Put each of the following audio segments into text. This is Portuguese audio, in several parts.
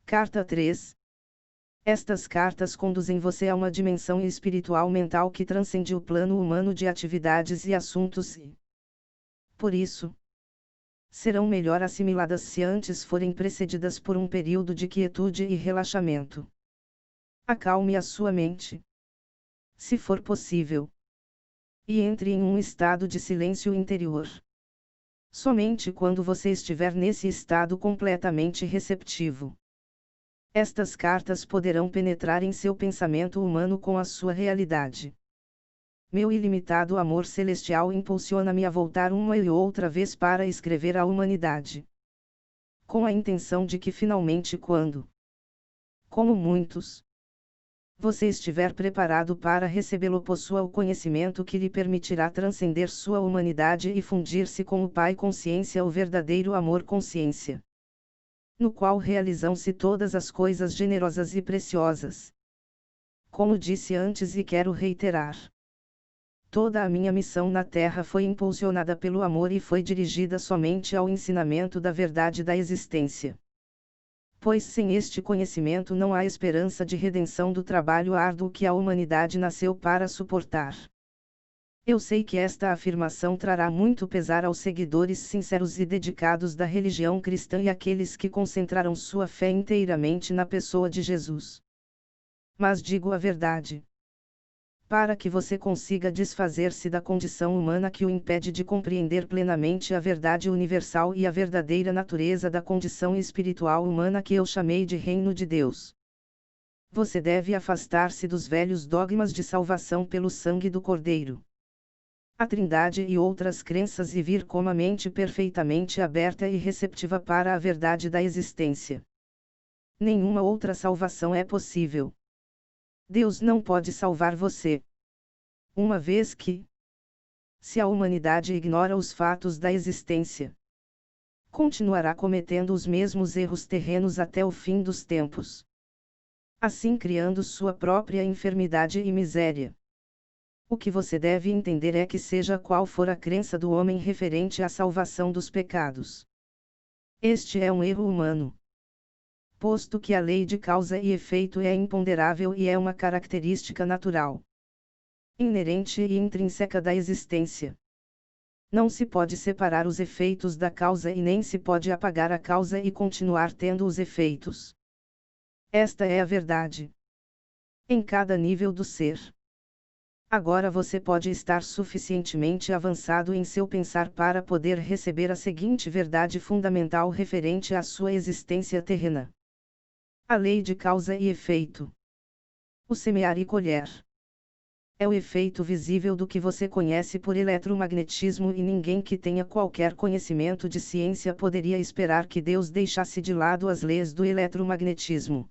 Carta 3. Estas cartas conduzem você a uma dimensão espiritual mental que transcende o plano humano de atividades e assuntos e, por isso, serão melhor assimiladas se antes forem precedidas por um período de quietude e relaxamento. Acalme a sua mente, se for possível, e entre em um estado de silêncio interior. Somente quando você estiver nesse estado completamente receptivo, estas cartas poderão penetrar em seu pensamento humano com a sua realidade. Meu ilimitado amor celestial impulsiona-me a voltar uma e outra vez para escrever à humanidade, com a intenção de que finalmente quando, como muitos, você estiver preparado para recebê-lo, possua o conhecimento que lhe permitirá transcender sua humanidade e fundir-se com o Pai Consciência, o verdadeiro amor consciência, no qual realizam-se todas as coisas generosas e preciosas. Como disse antes e quero reiterar, toda a minha missão na Terra foi impulsionada pelo amor e foi dirigida somente ao ensinamento da verdade da existência. Pois sem este conhecimento não há esperança de redenção do trabalho árduo que a humanidade nasceu para suportar. Eu sei que esta afirmação trará muito pesar aos seguidores sinceros e dedicados da religião cristã e àqueles que concentraram sua fé inteiramente na pessoa de Jesus. Mas digo a verdade, para que você consiga desfazer-se da condição humana que o impede de compreender plenamente a verdade universal e a verdadeira natureza da condição espiritual humana que eu chamei de Reino de Deus. Você deve afastar-se dos velhos dogmas de salvação pelo sangue do Cordeiro, a Trindade e outras crenças e vir com a mente perfeitamente aberta e receptiva para a verdade da existência. Nenhuma outra salvação é possível. Deus não pode salvar você, uma vez que, se a humanidade ignora os fatos da existência, continuará cometendo os mesmos erros terrenos até o fim dos tempos, assim criando sua própria enfermidade e miséria. O que você deve entender é que, seja qual for a crença do homem referente à salvação dos pecados, este é um erro humano, posto que a lei de causa e efeito é imponderável e é uma característica natural, inerente e intrínseca da existência. Não se pode separar os efeitos da causa e nem se pode apagar a causa e continuar tendo os efeitos. Esta é a verdade, em cada nível do ser. Agora você pode estar suficientemente avançado em seu pensar para poder receber a seguinte verdade fundamental referente à sua existência terrena: a lei de causa e efeito. O semear e colher é o efeito visível do que você conhece por eletromagnetismo, e ninguém que tenha qualquer conhecimento de ciência poderia esperar que Deus deixasse de lado as leis do eletromagnetismo,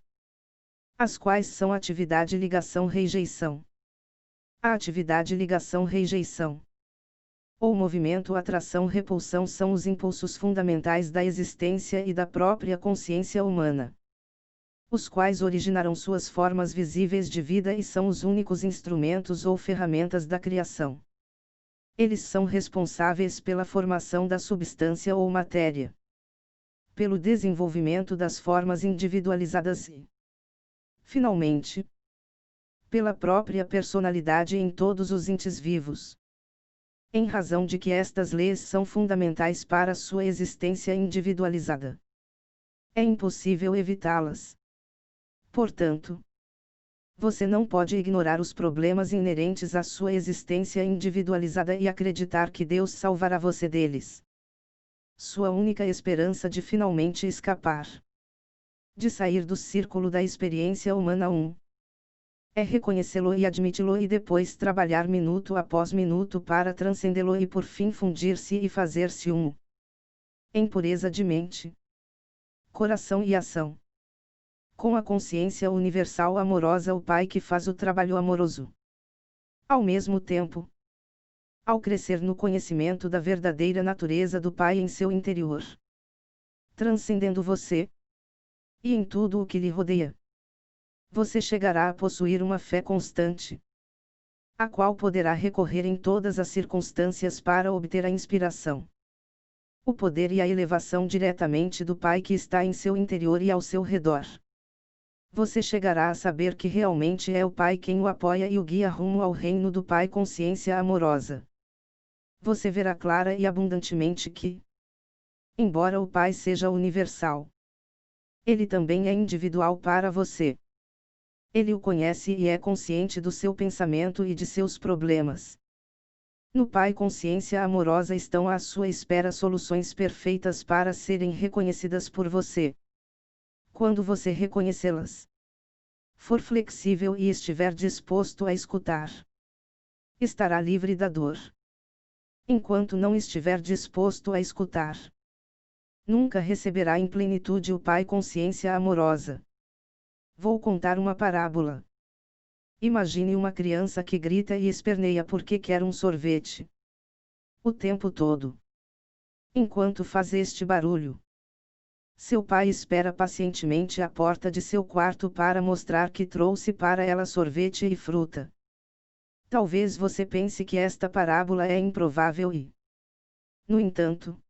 as quais são atividade, ligação, rejeição. A atividade, ligação, rejeição, ou movimento, atração, repulsão são os impulsos fundamentais da existência e da própria consciência humana, os quais originaram suas formas visíveis de vida e são os únicos instrumentos ou ferramentas da criação. Eles são responsáveis pela formação da substância ou matéria, pelo desenvolvimento das formas individualizadas e, finalmente, pela própria personalidade em todos os entes vivos. Em razão de que estas leis são fundamentais para sua existência individualizada, é impossível evitá-las. Portanto, você não pode ignorar os problemas inerentes à sua existência individualizada e acreditar que Deus salvará você deles. Sua única esperança de finalmente escapar, de sair do círculo da experiência humana é reconhecê-lo e admiti-lo e depois trabalhar minuto após minuto para transcendê-lo e por fim fundir-se e fazer-se em pureza de mente, coração e ação, com a consciência universal amorosa, o Pai que faz o trabalho amoroso. Ao mesmo tempo, ao crescer no conhecimento da verdadeira natureza do Pai em seu interior, transcendendo você e em tudo o que lhe rodeia, você chegará a possuir uma fé constante, a qual poderá recorrer em todas as circunstâncias para obter a inspiração, o poder e a elevação diretamente do Pai que está em seu interior e ao seu redor. Você chegará a saber que realmente é o Pai quem o apoia e o guia rumo ao reino do Pai consciência amorosa. Você verá clara e abundantemente que, embora o Pai seja universal, ele também é individual para você. Ele o conhece e é consciente do seu pensamento e de seus problemas. No Pai consciência amorosa estão à sua espera soluções perfeitas para serem reconhecidas por você. Quando você reconhecê-las, for flexível e estiver disposto a escutar, estará livre da dor. Enquanto não estiver disposto a escutar, nunca receberá em plenitude o Pai consciência amorosa. Vou contar uma parábola. Imagine uma criança que grita e esperneia porque quer um sorvete. O tempo todo. Enquanto faz este barulho, seu pai espera pacientemente à porta de seu quarto para mostrar que trouxe para ela sorvete e fruta. Talvez você pense que esta parábola é improvável e, no entanto,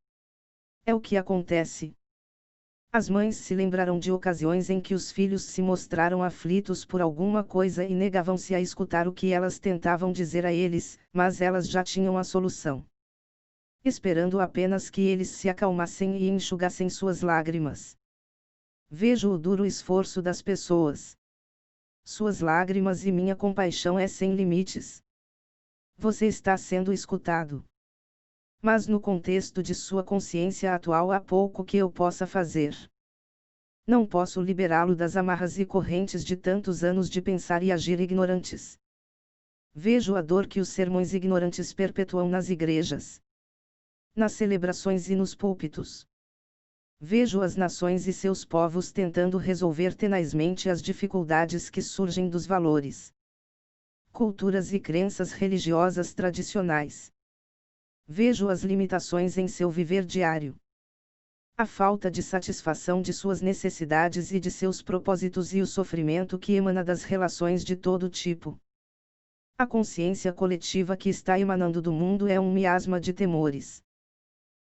é o que acontece. As mães se lembrarão de ocasiões em que os filhos se mostraram aflitos por alguma coisa e negavam-se a escutar o que elas tentavam dizer a eles, mas elas já tinham a solução. Esperando apenas que eles se acalmassem e enxugassem suas lágrimas. Vejo o duro esforço das pessoas. Suas lágrimas e minha compaixão é sem limites. Você está sendo escutado. Mas no contexto de sua consciência atual há pouco que eu possa fazer. Não posso liberá-lo das amarras e correntes de tantos anos de pensar e agir ignorantes. Vejo a dor que os sermões ignorantes perpetuam nas igrejas, nas celebrações e nos púlpitos. Vejo as nações e seus povos tentando resolver tenazmente as dificuldades que surgem dos valores, culturas e crenças religiosas tradicionais. Vejo as limitações em seu viver diário, a falta de satisfação de suas necessidades e de seus propósitos e o sofrimento que emana das relações de todo tipo. A consciência coletiva que está emanando do mundo é um miasma de temores,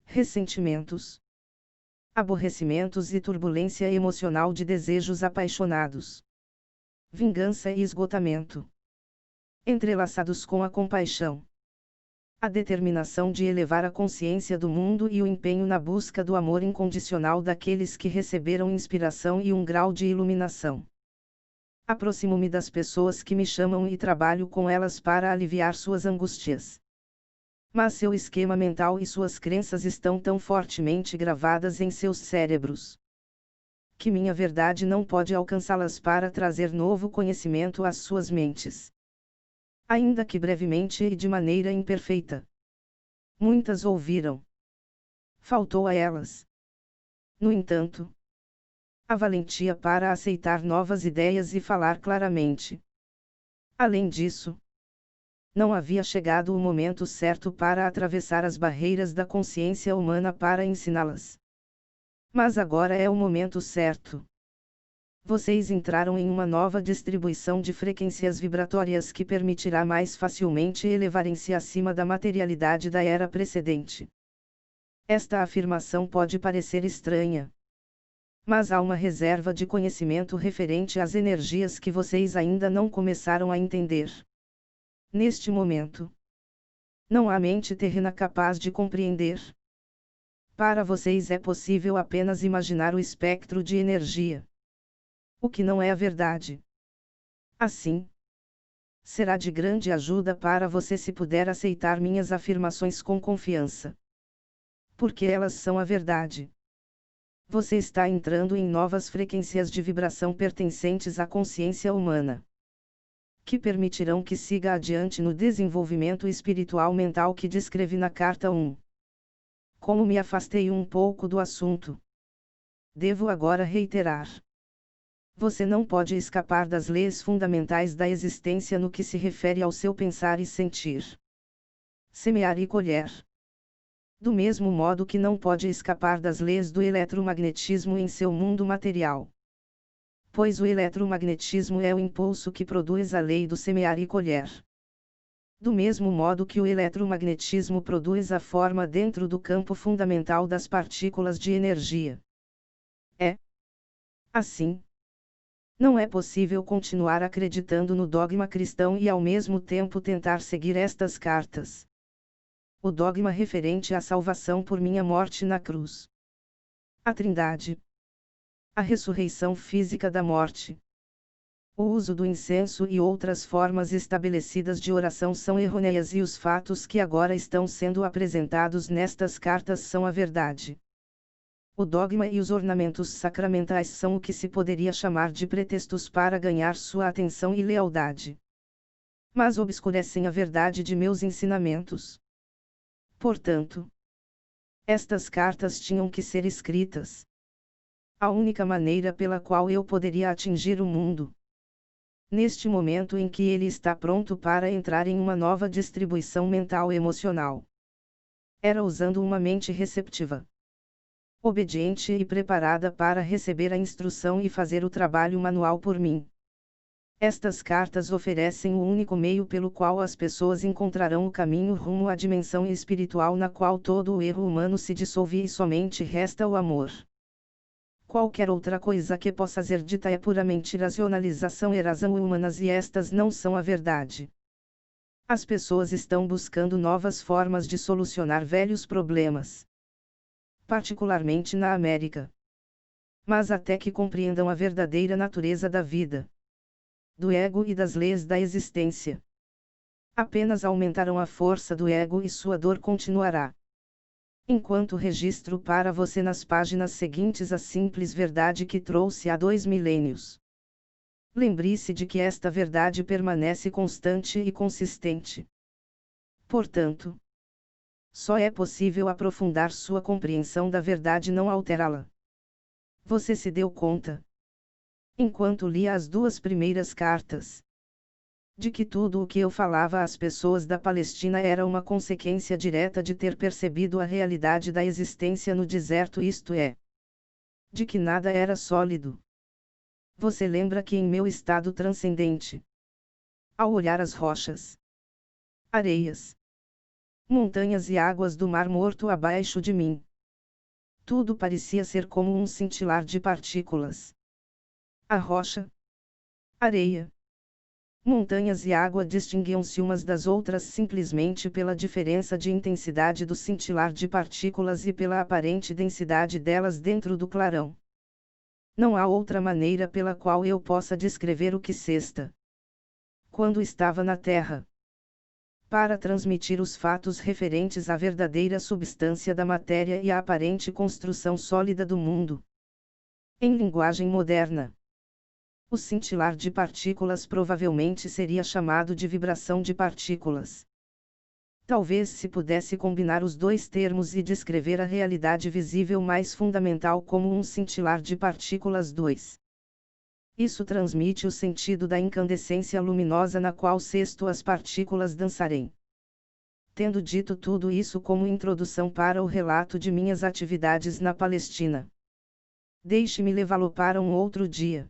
ressentimentos, aborrecimentos e turbulência emocional de desejos apaixonados, vingança e esgotamento, entrelaçados com a compaixão, a determinação de elevar a consciência do mundo e o empenho na busca do amor incondicional daqueles que receberam inspiração e um grau de iluminação. Aproximo-me das pessoas que me chamam e trabalho com elas para aliviar suas angústias. Mas seu esquema mental e suas crenças estão tão fortemente gravadas em seus cérebros, que minha verdade não pode alcançá-las para trazer novo conhecimento às suas mentes. Ainda que brevemente e de maneira imperfeita. Muitas ouviram. Faltou a elas, no entanto, a valentia para aceitar novas ideias e falar claramente. Além disso, não havia chegado o momento certo para atravessar as barreiras da consciência humana para ensiná-las. Mas agora é o momento certo. Vocês entraram em uma nova distribuição de frequências vibratórias que permitirá mais facilmente elevarem-se acima da materialidade da era precedente. Esta afirmação pode parecer estranha, mas há uma reserva de conhecimento referente às energias que vocês ainda não começaram a entender. Neste momento, não há mente terrena capaz de compreender. Para vocês é possível apenas imaginar o espectro de energia, o que não é a verdade. Assim, será de grande ajuda para você se puder aceitar minhas afirmações com confiança, porque elas são a verdade. Você está entrando em novas frequências de vibração pertencentes à consciência humana, que permitirão que siga adiante no desenvolvimento espiritual mental que descrevi na carta 1. Como me afastei um pouco do assunto, devo agora reiterar. Você não pode escapar das leis fundamentais da existência no que se refere ao seu pensar e sentir. Semear e colher. Do mesmo modo que não pode escapar das leis do eletromagnetismo em seu mundo material. Pois o eletromagnetismo é o impulso que produz a lei do semear e colher. Do mesmo modo que o eletromagnetismo produz a forma dentro do campo fundamental das partículas de energia. É, assim, Não é possível continuar acreditando no dogma cristão e ao mesmo tempo tentar seguir estas cartas. O dogma referente à salvação por minha morte na cruz. A Trindade. A ressurreição física da morte. O uso do incenso e outras formas estabelecidas de oração são errôneas e os fatos que agora estão sendo apresentados nestas cartas são a verdade. O dogma e os ornamentos sacramentais são o que se poderia chamar de pretextos para ganhar sua atenção e lealdade. Mas obscurecem a verdade de meus ensinamentos. Portanto, estas cartas tinham que ser escritas. A única maneira pela qual eu poderia atingir o mundo. Neste momento em que ele está pronto para entrar em uma nova distribuição mental emocional. Era usando uma mente receptiva, obediente e preparada para receber a instrução e fazer o trabalho manual por mim. Estas cartas oferecem o único meio pelo qual as pessoas encontrarão o caminho rumo à dimensão espiritual na qual todo o erro humano se dissolve e somente resta o amor. Qualquer outra coisa que possa ser dita é puramente racionalização e razão humanas e estas não são a verdade. As pessoas estão buscando novas formas de solucionar velhos problemas. Particularmente na América. Mas até que compreendam a verdadeira natureza da vida, do ego e das leis da existência, apenas aumentarão a força do ego e sua dor continuará. Enquanto registro para você nas páginas seguintes a simples verdade que trouxe há 2 milênios. Lembre-se de que esta verdade permanece constante e consistente. Portanto, só é possível aprofundar sua compreensão da verdade, não alterá-la. Você se deu conta, enquanto lia as 2 primeiras cartas, de que tudo o que eu falava às pessoas da Palestina era uma consequência direta de ter percebido a realidade da existência no deserto, isto é, de que nada era sólido. Você lembra que em meu estado transcendente, ao olhar as rochas, areias, montanhas e águas do Mar Morto abaixo de mim, tudo parecia ser como um cintilar de partículas. A rocha, areia, montanhas e água distinguiam-se umas das outras simplesmente pela diferença de intensidade do cintilar de partículas e pela aparente densidade delas dentro do clarão. Não há outra maneira pela qual eu possa descrever o que Sexta, quando estava na Terra, para transmitir os fatos referentes à verdadeira substância da matéria e à aparente construção sólida do mundo. Em linguagem moderna, o cintilar de partículas provavelmente seria chamado de vibração de partículas. Talvez se pudesse combinar os 2 termos e descrever a realidade visível mais fundamental como um cintilar de partículas 2. Isso transmite o sentido da incandescência luminosa na qual Sexto as partículas dançarem. Tendo dito tudo isso como introdução para o relato de minhas atividades na Palestina, deixe-me levá-lo para um outro dia.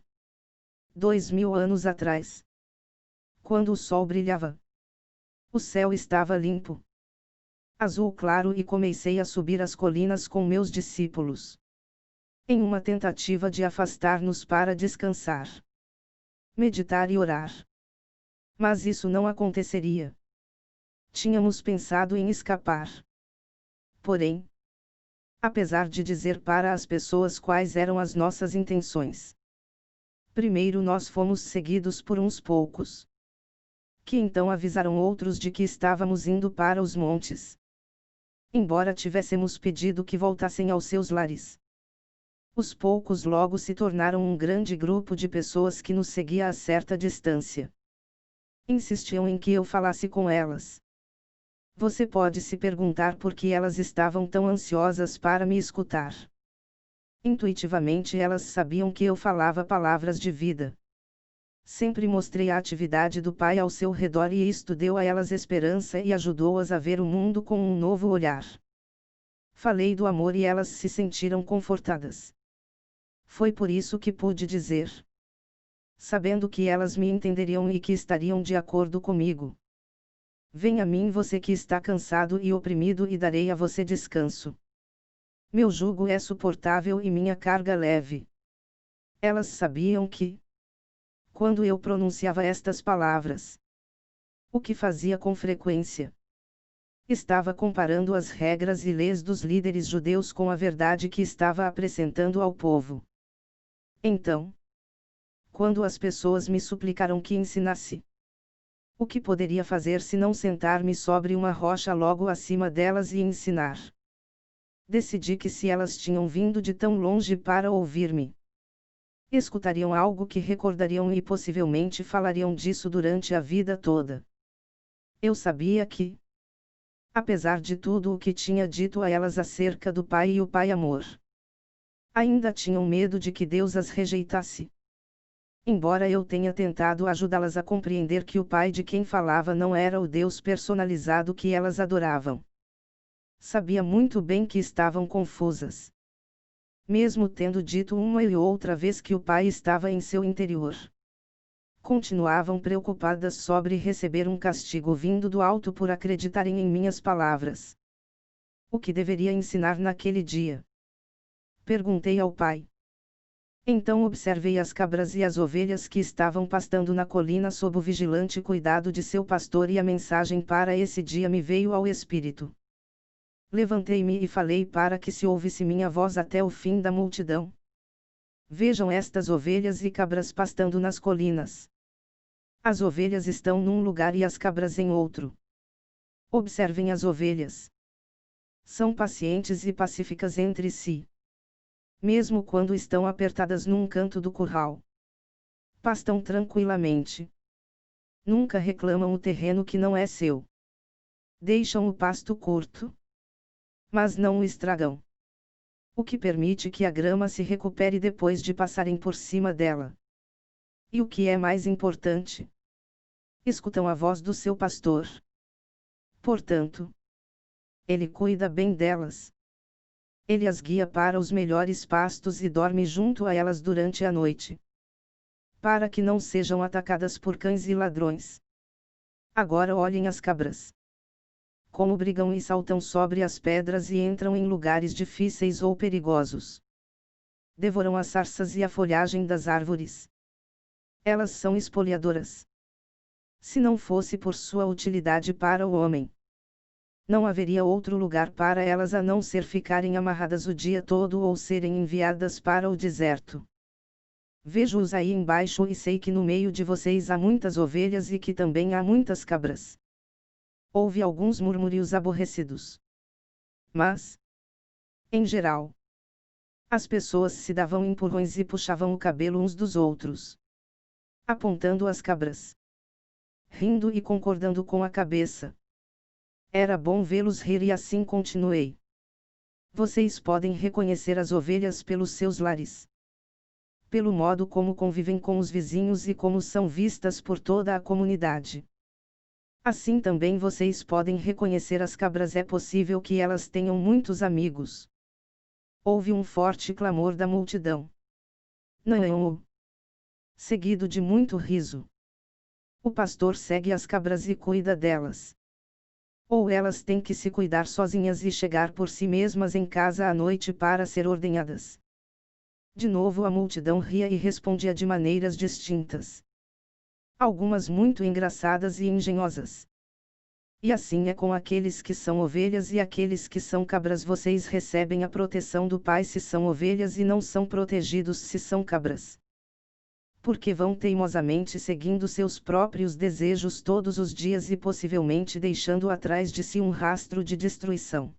2000 anos atrás. Quando o sol brilhava. O céu estava limpo, azul claro e comecei a subir as colinas com meus discípulos, em uma tentativa de afastar-nos para descansar, meditar e orar. Mas isso não aconteceria. Tínhamos pensado em escapar. Porém, apesar de dizer para as pessoas quais eram as nossas intenções, primeiro nós fomos seguidos por uns poucos, que então avisaram outros de que estávamos indo para os montes. Embora tivéssemos pedido que voltassem aos seus lares, os poucos logo se tornaram um grande grupo de pessoas que nos seguia a certa distância. Insistiam em que eu falasse com elas. Você pode se perguntar por que elas estavam tão ansiosas para me escutar. Intuitivamente elas sabiam que eu falava palavras de vida. Sempre mostrei a atividade do Pai ao seu redor e isto deu a elas esperança e ajudou-as a ver o mundo com um novo olhar. Falei do amor e elas se sentiram confortadas. Foi por isso que pude dizer, sabendo que elas me entenderiam e que estariam de acordo comigo: venha a mim você que está cansado e oprimido e darei a você descanso. Meu jugo é suportável e minha carga leve. Elas sabiam que, quando eu pronunciava estas palavras. O que fazia com frequência? Estava comparando as regras e leis dos líderes judeus com a verdade que estava apresentando ao povo. Então, quando as pessoas me suplicaram que ensinasse, o que poderia fazer se não sentar-me sobre uma rocha logo acima delas e ensinar? Decidi que se elas tinham vindo de tão longe para ouvir-me, escutariam algo que recordariam e possivelmente falariam disso durante a vida toda. Eu sabia que, apesar de tudo o que tinha dito a elas acerca do Pai e o Pai amor, ainda tinham medo de que Deus as rejeitasse. Embora eu tenha tentado ajudá-las a compreender que o Pai de quem falava não era o Deus personalizado que elas adoravam, sabia muito bem que estavam confusas. Mesmo tendo dito uma e outra vez que o Pai estava em seu interior, continuavam preocupadas sobre receber um castigo vindo do alto por acreditarem em minhas palavras. O que deveria ensinar naquele dia? Perguntei ao Pai. Então observei as cabras e as ovelhas que estavam pastando na colina sob o vigilante cuidado de seu pastor, e a mensagem para esse dia me veio ao espírito. Levantei-me e falei para que se ouvisse minha voz até o fim da multidão. Vejam estas ovelhas e cabras pastando nas colinas. As ovelhas estão num lugar e as cabras em outro. Observem as ovelhas. São pacientes e pacíficas entre si. Mesmo quando estão apertadas num canto do curral, pastam tranquilamente. Nunca reclamam o terreno que não é seu. Deixam o pasto curto, mas não o estragam, o que permite que a grama se recupere depois de passarem por cima dela. E o que é mais importante? Escutam a voz do seu pastor. Portanto, ele cuida bem delas. Ele as guia para os melhores pastos e dorme junto a elas durante a noite, para que não sejam atacadas por cães e ladrões. Agora olhem as cabras. Como brigam e saltam sobre as pedras e entram em lugares difíceis ou perigosos. Devoram as sarças e a folhagem das árvores. Elas são espoliadoras. Se não fosse por sua utilidade para o homem, não haveria outro lugar para elas a não ser ficarem amarradas o dia todo ou serem enviadas para o deserto. Vejo-os aí embaixo e sei que no meio de vocês há muitas ovelhas e que também há muitas cabras. Houve alguns murmúrios aborrecidos. Mas, em geral, as pessoas se davam empurrões e puxavam o cabelo uns dos outros, apontando as cabras, rindo e concordando com a cabeça. Era bom vê-los rir e assim continuei. Vocês podem reconhecer as ovelhas pelos seus lares, pelo modo como convivem com os vizinhos e como são vistas por toda a comunidade. Assim também vocês podem reconhecer as cabras. É possível que elas tenham muitos amigos. Houve um forte clamor da multidão. Não! Seguido de muito riso. O pastor segue as cabras e cuida delas. Ou elas têm que se cuidar sozinhas e chegar por si mesmas em casa à noite para ser ordenhadas. De novo a multidão ria e respondia de maneiras distintas. Algumas muito engraçadas e engenhosas. E assim é com aqueles que são ovelhas e aqueles que são cabras. Vocês recebem a proteção do Pai se são ovelhas e não são protegidos se são cabras. Porque vão teimosamente seguindo seus próprios desejos todos os dias e possivelmente deixando atrás de si um rastro de destruição.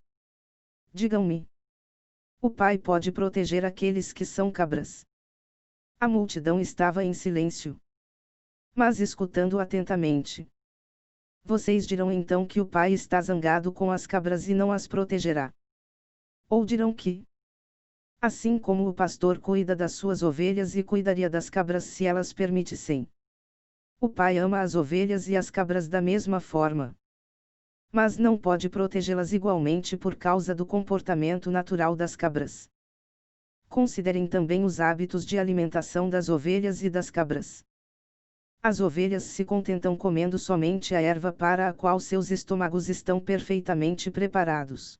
Digam-me. O Pai pode proteger aqueles que são cabras. A multidão estava em silêncio, mas escutando atentamente. Vocês dirão então que o Pai está zangado com as cabras e não as protegerá. Ou dirão que, assim como o pastor cuida das suas ovelhas e cuidaria das cabras se elas permitissem, o Pai ama as ovelhas e as cabras da mesma forma, mas não pode protegê-las igualmente por causa do comportamento natural das cabras. Considerem também os hábitos de alimentação das ovelhas e das cabras. As ovelhas se contentam comendo somente a erva para a qual seus estômagos estão perfeitamente preparados.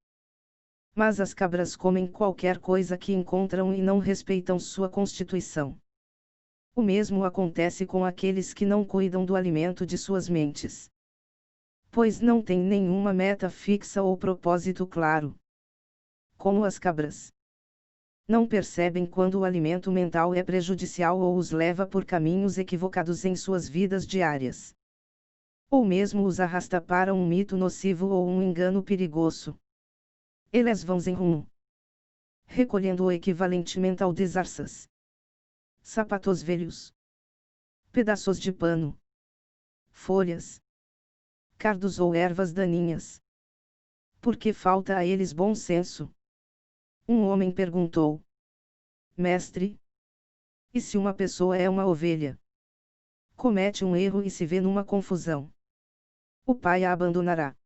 Mas as cabras comem qualquer coisa que encontram e não respeitam sua constituição. O mesmo acontece com aqueles que não cuidam do alimento de suas mentes. Pois não têm nenhuma meta fixa ou propósito claro. Como as cabras. Não percebem quando o alimento mental é prejudicial ou os leva por caminhos equivocados em suas vidas diárias. Ou mesmo os arrasta para um mito nocivo ou um engano perigoso. Eles vão em rumo, recolhendo o equivalente mental de zarças, sapatos velhos, pedaços de pano, folhas, cardos ou ervas daninhas. Porque falta a eles bom senso. Um homem perguntou: Mestre, e se uma pessoa é uma ovelha? Comete um erro e se vê numa confusão, o pai a abandonará?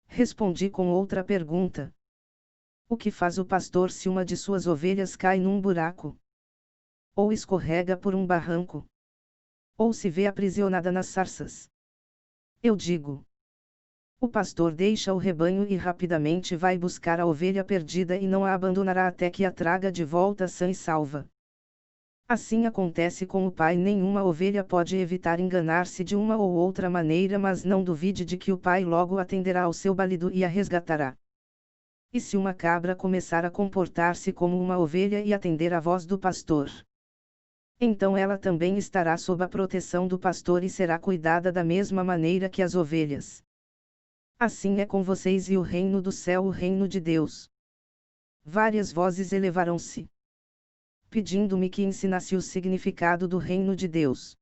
Respondi com outra pergunta: o que faz o pastor se uma de suas ovelhas cai num buraco? Ou escorrega por um barranco? Ou se vê aprisionada nas sarças? Eu digo: o pastor deixa o rebanho e rapidamente vai buscar a ovelha perdida e não a abandonará até que a traga de volta sã e salva. Assim acontece com o pai. Nenhuma ovelha pode evitar enganar-se de uma ou outra maneira, mas não duvide de que o pai logo atenderá ao seu balido e a resgatará. E se uma cabra começar a comportar-se como uma ovelha e atender à voz do pastor, então ela também estará sob a proteção do pastor e será cuidada da mesma maneira que as ovelhas. Assim é com vocês e o reino do céu, o reino de Deus. Várias vozes elevaram-se, pedindo-me que ensinasse o significado do reino de Deus.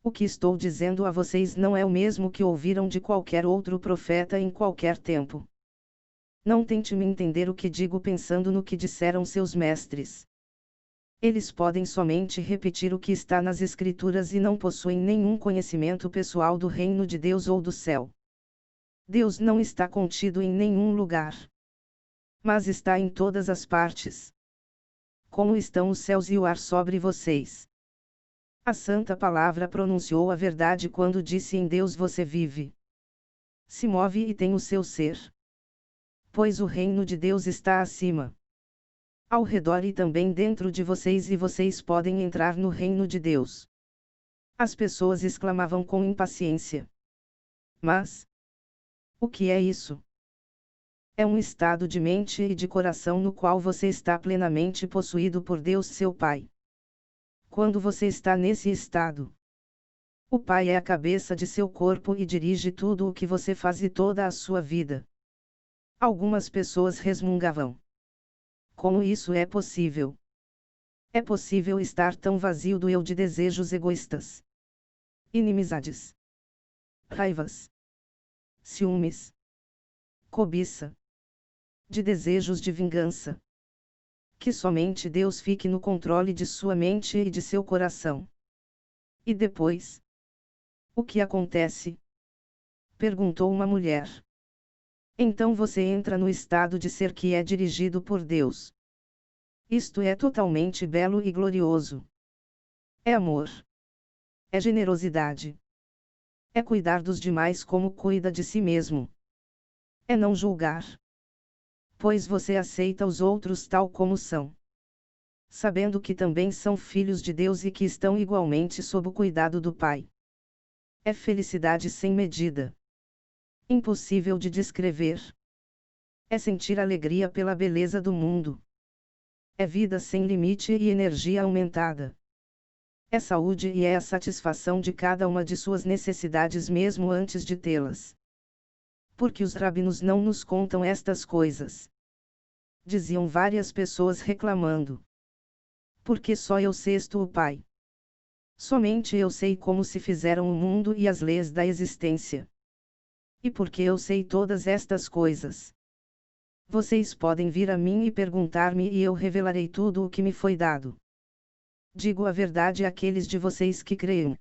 O que estou dizendo a vocês não é o mesmo que ouviram de qualquer outro profeta em qualquer tempo. Não tente me entender o que digo pensando no que disseram seus mestres. Eles podem somente repetir o que está nas Escrituras e não possuem nenhum conhecimento pessoal do reino de Deus ou do céu. Deus não está contido em nenhum lugar, mas está em todas as partes. Como estão os céus e o ar sobre vocês? A Santa Palavra pronunciou a verdade quando disse: em Deus você vive, se move e tem o seu ser. Pois o reino de Deus está acima, ao redor e também dentro de vocês, e vocês podem entrar no reino de Deus. As pessoas exclamavam com impaciência: mas o que é isso? É um estado de mente e de coração no qual você está plenamente possuído por Deus, seu Pai. Quando você está nesse estado, o Pai é a cabeça de seu corpo e dirige tudo o que você faz e toda a sua vida. Algumas pessoas resmungavam: como isso é possível? É possível estar tão vazio do eu, de desejos egoístas, inimizades, raivas, ciúmes, cobiça, de desejos de vingança, que somente Deus fique no controle de sua mente e de seu coração. E depois? O que acontece? Perguntou uma mulher. Então você entra no estado de ser que é dirigido por Deus. Isto é totalmente belo e glorioso. É amor. É generosidade. É cuidar dos demais como cuida de si mesmo. É não julgar. Pois você aceita os outros tal como são, sabendo que também são filhos de Deus e que estão igualmente sob o cuidado do Pai. É felicidade sem medida, impossível de descrever. É sentir alegria pela beleza do mundo. É vida sem limite e energia aumentada. É saúde e é a satisfação de cada uma de suas necessidades mesmo antes de tê-las. Porque os rabinos não nos contam estas coisas? Diziam várias pessoas reclamando. Porque só eu sei o Pai. Somente eu sei como se fizeram o mundo e as leis da existência. E porque eu sei todas estas coisas, vocês podem vir a mim e perguntar-me e eu revelarei tudo o que me foi dado. Digo a verdade àqueles de vocês que creem,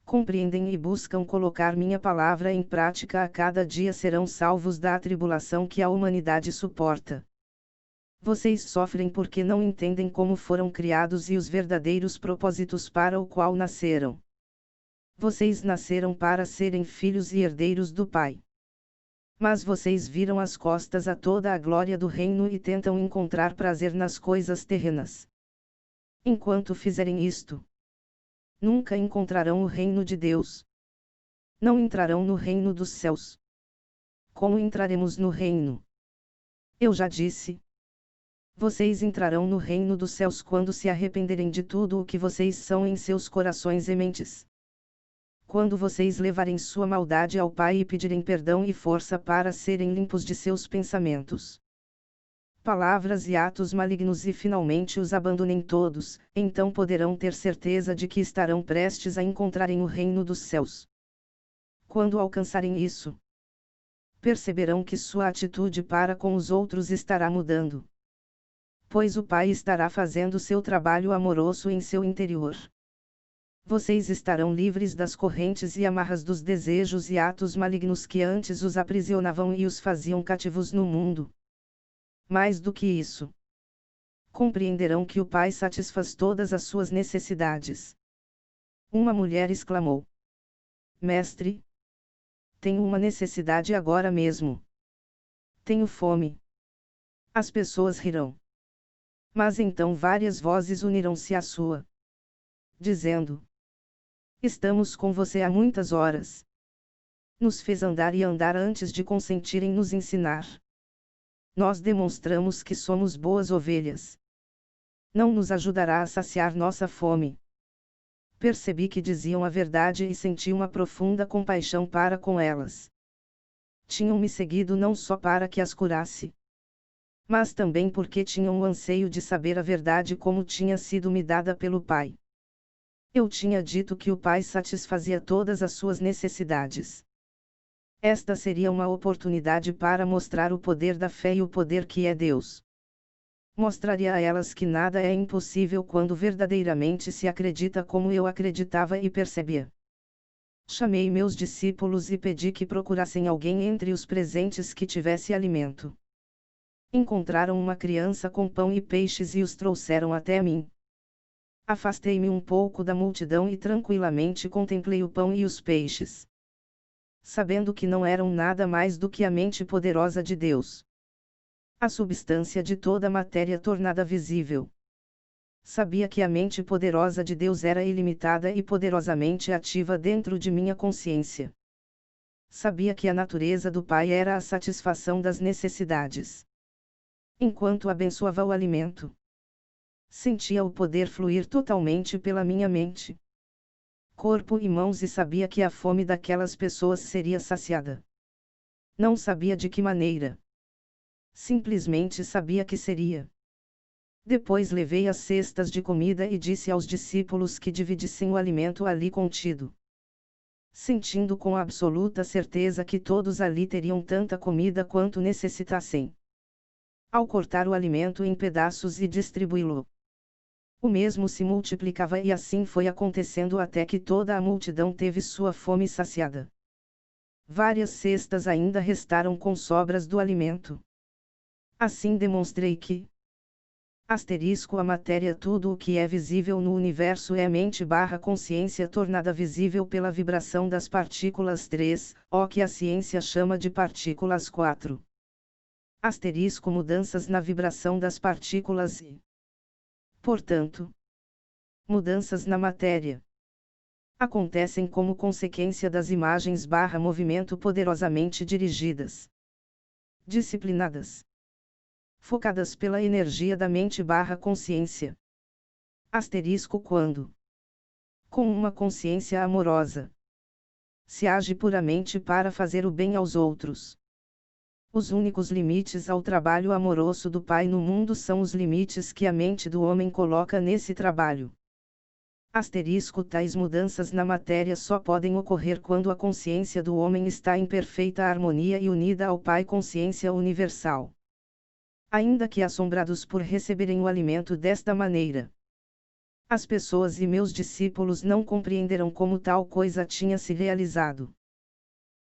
compreendem e buscam colocar minha palavra em prática, a cada dia serão salvos da atribulação que a humanidade suporta. Vocês sofrem porque não entendem como foram criados e os verdadeiros propósitos para o qual nasceram. Vocês nasceram para serem filhos e herdeiros do Pai. Mas vocês viram as costas a toda a glória do reino e tentam encontrar prazer nas coisas terrenas. Enquanto fizerem isto, nunca encontrarão o reino de Deus. Não entrarão no reino dos céus. Como entraremos no reino? Eu já disse. Vocês entrarão no reino dos céus quando se arrependerem de tudo o que vocês são em seus corações e mentes. Quando vocês levarem sua maldade ao Pai e pedirem perdão e força para serem limpos de seus pensamentos, palavras e atos malignos e finalmente os abandonem todos, então poderão ter certeza de que estarão prestes a encontrarem o reino dos céus. Quando alcançarem isso, perceberão que sua atitude para com os outros estará mudando. Pois o Pai estará fazendo seu trabalho amoroso em seu interior. Vocês estarão livres das correntes e amarras dos desejos e atos malignos que antes os aprisionavam e os faziam cativos no mundo. Mais do que isso, compreenderão que o Pai satisfaz todas as suas necessidades. Uma mulher exclamou: Mestre, tenho uma necessidade agora mesmo. Tenho fome. As pessoas rirão. Mas então várias vozes unirão-se à sua, dizendo: Estamos com você há muitas horas. Nos fez andar e andar antes de consentir em nos ensinar. Nós demonstramos que somos boas ovelhas. Não nos ajudará a saciar nossa fome. Percebi que diziam a verdade e senti uma profunda compaixão para com elas. Tinham me seguido não só para que as curasse, mas também porque tinham o anseio de saber a verdade como tinha sido me dada pelo Pai. Eu tinha dito que o Pai satisfazia todas as suas necessidades. Esta seria uma oportunidade para mostrar o poder da fé e o poder que é Deus. Mostraria a elas que nada é impossível quando verdadeiramente se acredita como eu acreditava e percebia. Chamei meus discípulos e pedi que procurassem alguém entre os presentes que tivesse alimento. Encontraram uma criança com pão e peixes e os trouxeram até mim. Afastei-me um pouco da multidão e tranquilamente contemplei o pão e os peixes, sabendo que não eram nada mais do que a mente poderosa de Deus, a substância de toda a matéria tornada visível. Sabia que a mente poderosa de Deus era ilimitada e poderosamente ativa dentro de minha consciência. Sabia que a natureza do Pai era a satisfação das necessidades. Enquanto abençoava o alimento, sentia o poder fluir totalmente pela minha mente, corpo e mãos e sabia que a fome daquelas pessoas seria saciada. Não sabia de que maneira. Simplesmente sabia que seria. Depois levei as cestas de comida e disse aos discípulos que dividissem o alimento ali contido. Sentindo com absoluta certeza que todos ali teriam tanta comida quanto necessitassem. Ao cortar o alimento em pedaços e distribuí-lo, o mesmo se multiplicava e assim foi acontecendo até que toda a multidão teve sua fome saciada. Várias cestas ainda restaram com sobras do alimento. Assim demonstrei que a matéria tudo o que é visível no universo é mente/consciência tornada visível pela vibração das partículas 3, o que a ciência chama de partículas 4. Mudanças na vibração das partículas e, portanto, mudanças na matéria acontecem como consequência das imagens/movimento poderosamente dirigidas, disciplinadas, focadas pela energia da mente/consciência. Quando, com uma consciência amorosa, se age puramente para fazer o bem aos outros. Os únicos limites ao trabalho amoroso do Pai no mundo são os limites que a mente do homem coloca nesse trabalho. Tais mudanças na matéria só podem ocorrer quando a consciência do homem está em perfeita harmonia e unida ao Pai Consciência Universal. Ainda que assombrados por receberem o alimento desta maneira, as pessoas e meus discípulos não compreenderam como tal coisa tinha se realizado.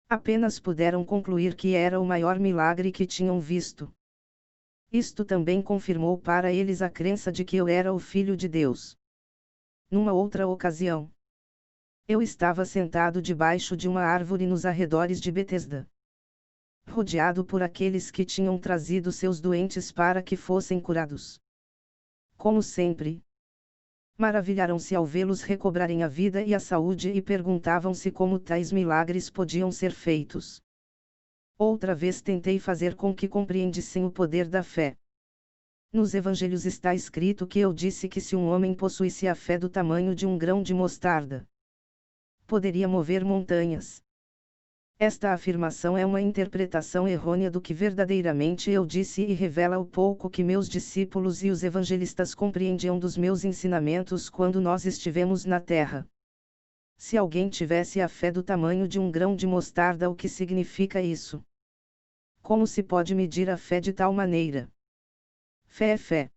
Apenas puderam concluir que era o maior milagre que tinham visto. Isto também confirmou para eles a crença de que eu era o Filho de Deus. Numa outra ocasião, eu estava sentado debaixo de uma árvore nos arredores de Betesda, rodeado por aqueles que tinham trazido seus doentes para que fossem curados. Como sempre, Maravilharam-se ao vê-los recobrarem a vida e a saúde e perguntavam-se como tais milagres podiam ser feitos. Outra vez tentei fazer com que compreendessem o poder da fé. Nos evangelhos está escrito que eu disse que se um homem possuísse a fé do tamanho de um grão de mostarda, poderia mover montanhas. Esta afirmação é uma interpretação errônea do que verdadeiramente eu disse e revela o pouco que meus discípulos e os evangelistas compreendiam dos meus ensinamentos quando nós estivemos na terra. Se alguém tivesse a fé do tamanho de um grão de mostarda, o que significa isso? Como se pode medir a fé de tal maneira? Fé é fé.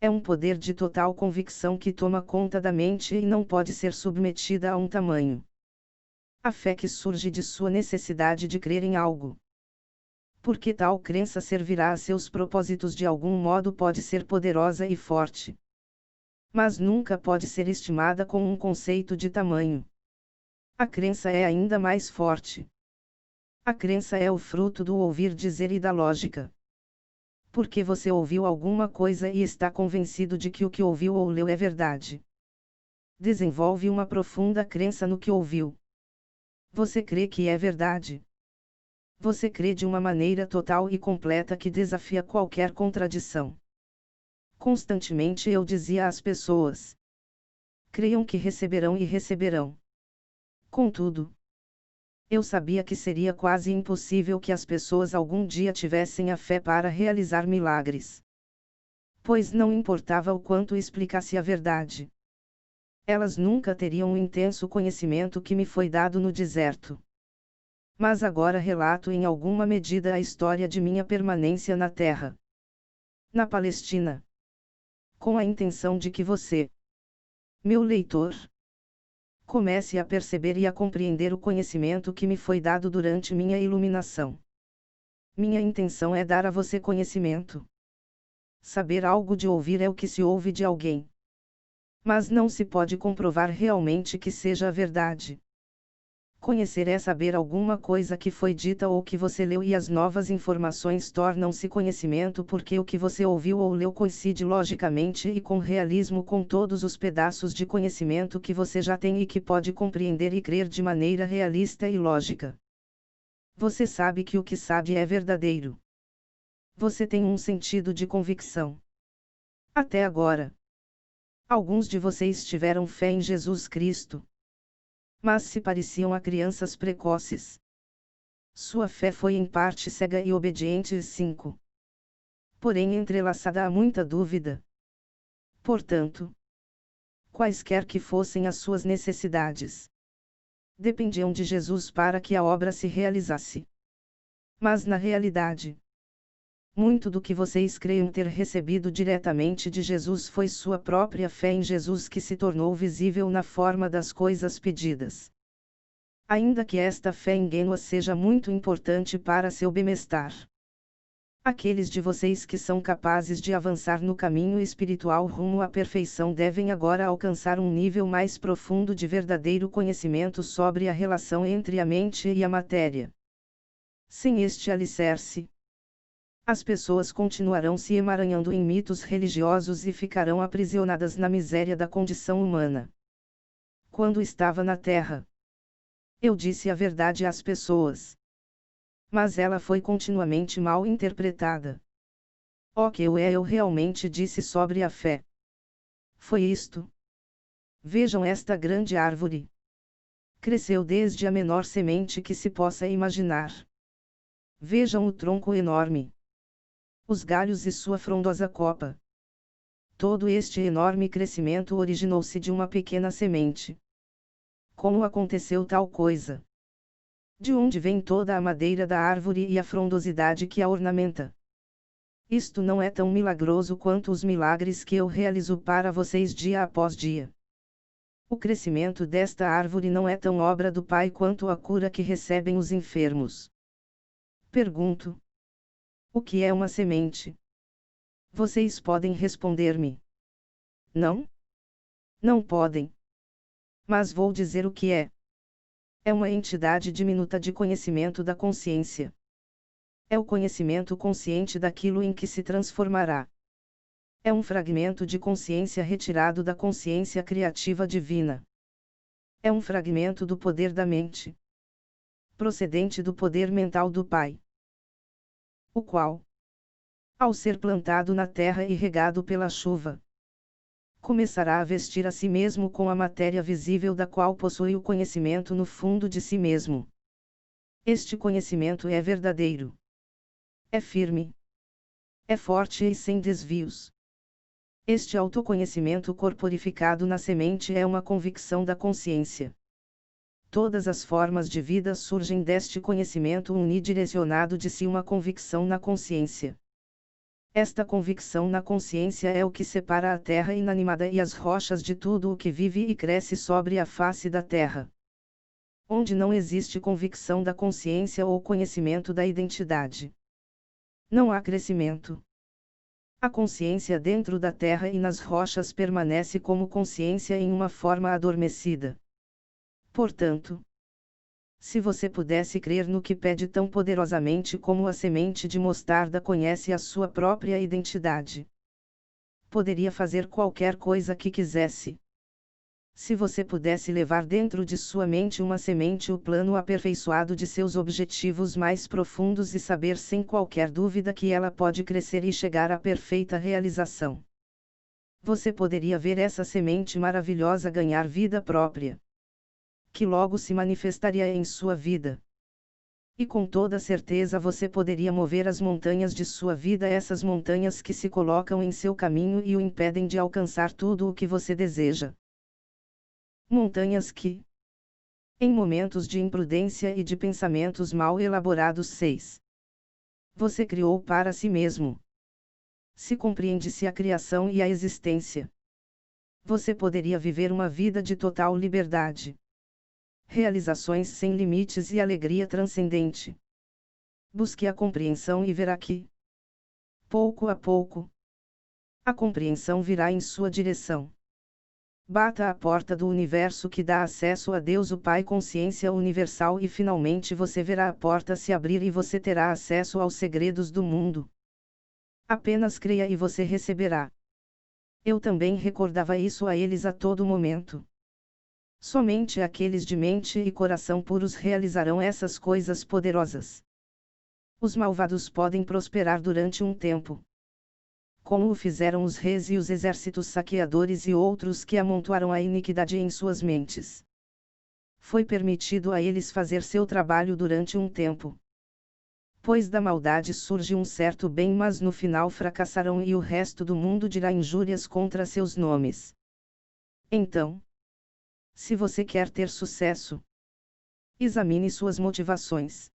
É um poder de total convicção que toma conta da mente e não pode ser submetida a um tamanho. A fé que surge de sua necessidade de crer em algo. Porque tal crença servirá a seus propósitos de algum modo, pode ser poderosa e forte. Mas nunca pode ser estimada com um conceito de tamanho. A crença é ainda mais forte. A crença é o fruto do ouvir dizer e da lógica. Porque você ouviu alguma coisa e está convencido de que o que ouviu ou leu é verdade. Desenvolve uma profunda crença no que ouviu. Você crê que é verdade. Você crê de uma maneira total e completa que desafia qualquer contradição. Constantemente eu dizia às pessoas: creiam que receberão e receberão. Contudo, eu sabia que seria quase impossível que as pessoas algum dia tivessem a fé para realizar milagres. Pois não importava o quanto explicasse a verdade. Elas nunca teriam o intenso conhecimento que me foi dado no deserto. Mas agora relato em alguma medida a história de minha permanência na Terra. Na Palestina. Com a intenção de que você, meu leitor, comece a perceber e a compreender o conhecimento que me foi dado durante minha iluminação. Minha intenção é dar a você conhecimento. Saber algo de ouvir é o que se ouve de alguém. Mas não se pode comprovar realmente que seja a verdade. Conhecer é saber alguma coisa que foi dita ou que você leu, e as novas informações tornam-se conhecimento porque o que você ouviu ou leu coincide logicamente e com realismo com todos os pedaços de conhecimento que você já tem e que pode compreender e crer de maneira realista e lógica. Você sabe que o que sabe é verdadeiro. Você tem um sentido de convicção. Até agora, alguns de vocês tiveram fé em Jesus Cristo, mas se pareciam a crianças precoces. Sua fé foi em parte cega e obediente. 5. Porém entrelaçada a muita dúvida. Portanto, quaisquer que fossem as suas necessidades, dependiam de Jesus para que a obra se realizasse. Mas na realidade, muito do que vocês creem ter recebido diretamente de Jesus foi sua própria fé em Jesus que se tornou visível na forma das coisas pedidas. Ainda que esta fé ingênua seja muito importante para seu bem-estar. Aqueles de vocês que são capazes de avançar no caminho espiritual rumo à perfeição devem agora alcançar um nível mais profundo de verdadeiro conhecimento sobre a relação entre a mente e a matéria. Sem este alicerce, as pessoas continuarão se emaranhando em mitos religiosos e ficarão aprisionadas na miséria da condição humana. Quando estava na Terra, eu disse a verdade às pessoas. Mas ela foi continuamente mal interpretada. O que eu realmente disse sobre a fé foi isto. Vejam esta grande árvore. Cresceu desde a menor semente que se possa imaginar. Vejam o tronco enorme, os galhos e sua frondosa copa. Todo este enorme crescimento originou-se de uma pequena semente. Como aconteceu tal coisa? De onde vem toda a madeira da árvore e a frondosidade que a ornamenta? Isto não é tão milagroso quanto os milagres que eu realizo para vocês dia após dia. O crescimento desta árvore não é tão obra do Pai quanto a cura que recebem os enfermos. Pergunto: o que é uma semente? Vocês podem responder-me: não? Não podem. Mas vou dizer o que é. É uma entidade diminuta de conhecimento da consciência. É o conhecimento consciente daquilo em que se transformará. É um fragmento de consciência retirado da consciência criativa divina. É um fragmento do poder da mente, procedente do poder mental do Pai, o qual, ao ser plantado na terra e regado pela chuva, começará a vestir a si mesmo com a matéria visível da qual possui o conhecimento no fundo de si mesmo. Este conhecimento é verdadeiro, é firme, é forte e sem desvios. Este autoconhecimento corporificado na semente é uma convicção da consciência. Todas as formas de vida surgem deste conhecimento unidirecionado de si, uma convicção na consciência. Esta convicção na consciência é o que separa a terra inanimada e as rochas de tudo o que vive e cresce sobre a face da terra. Onde não existe convicção da consciência ou conhecimento da identidade, não há crescimento. A consciência dentro da terra e nas rochas permanece como consciência em uma forma adormecida. Portanto, se você pudesse crer no que pede tão poderosamente como a semente de mostarda conhece a sua própria identidade, poderia fazer qualquer coisa que quisesse. Se você pudesse levar dentro de sua mente uma semente o plano aperfeiçoado de seus objetivos mais profundos e saber sem qualquer dúvida que ela pode crescer e chegar à perfeita realização, você poderia ver essa semente maravilhosa ganhar vida própria, que logo se manifestaria em sua vida. E com toda certeza você poderia mover as montanhas de sua vida, essas montanhas que se colocam em seu caminho e o impedem de alcançar tudo o que você deseja. Montanhas que, em momentos de imprudência e de pensamentos mal elaborados, você criou para si mesmo. Se compreende-se a criação e a existência, você poderia viver uma vida de total liberdade, realizações sem limites e alegria transcendente. Busque a compreensão e verá que, pouco a pouco, a compreensão virá em sua direção. Bata à porta do universo que dá acesso a Deus o Pai, consciência universal, e finalmente você verá a porta se abrir e você terá acesso aos segredos do mundo. Apenas creia e você receberá. Eu também recordava isso a eles a todo momento. Somente aqueles de mente e coração puros realizarão essas coisas poderosas. Os malvados podem prosperar durante um tempo, como o fizeram os reis e os exércitos saqueadores e outros que amontoaram a iniquidade em suas mentes. Foi permitido a eles fazer seu trabalho durante um tempo. Pois da maldade surge um certo bem, mas no final fracassarão e o resto do mundo dirá injúrias contra seus nomes. Então, se você quer ter sucesso, examine suas motivações.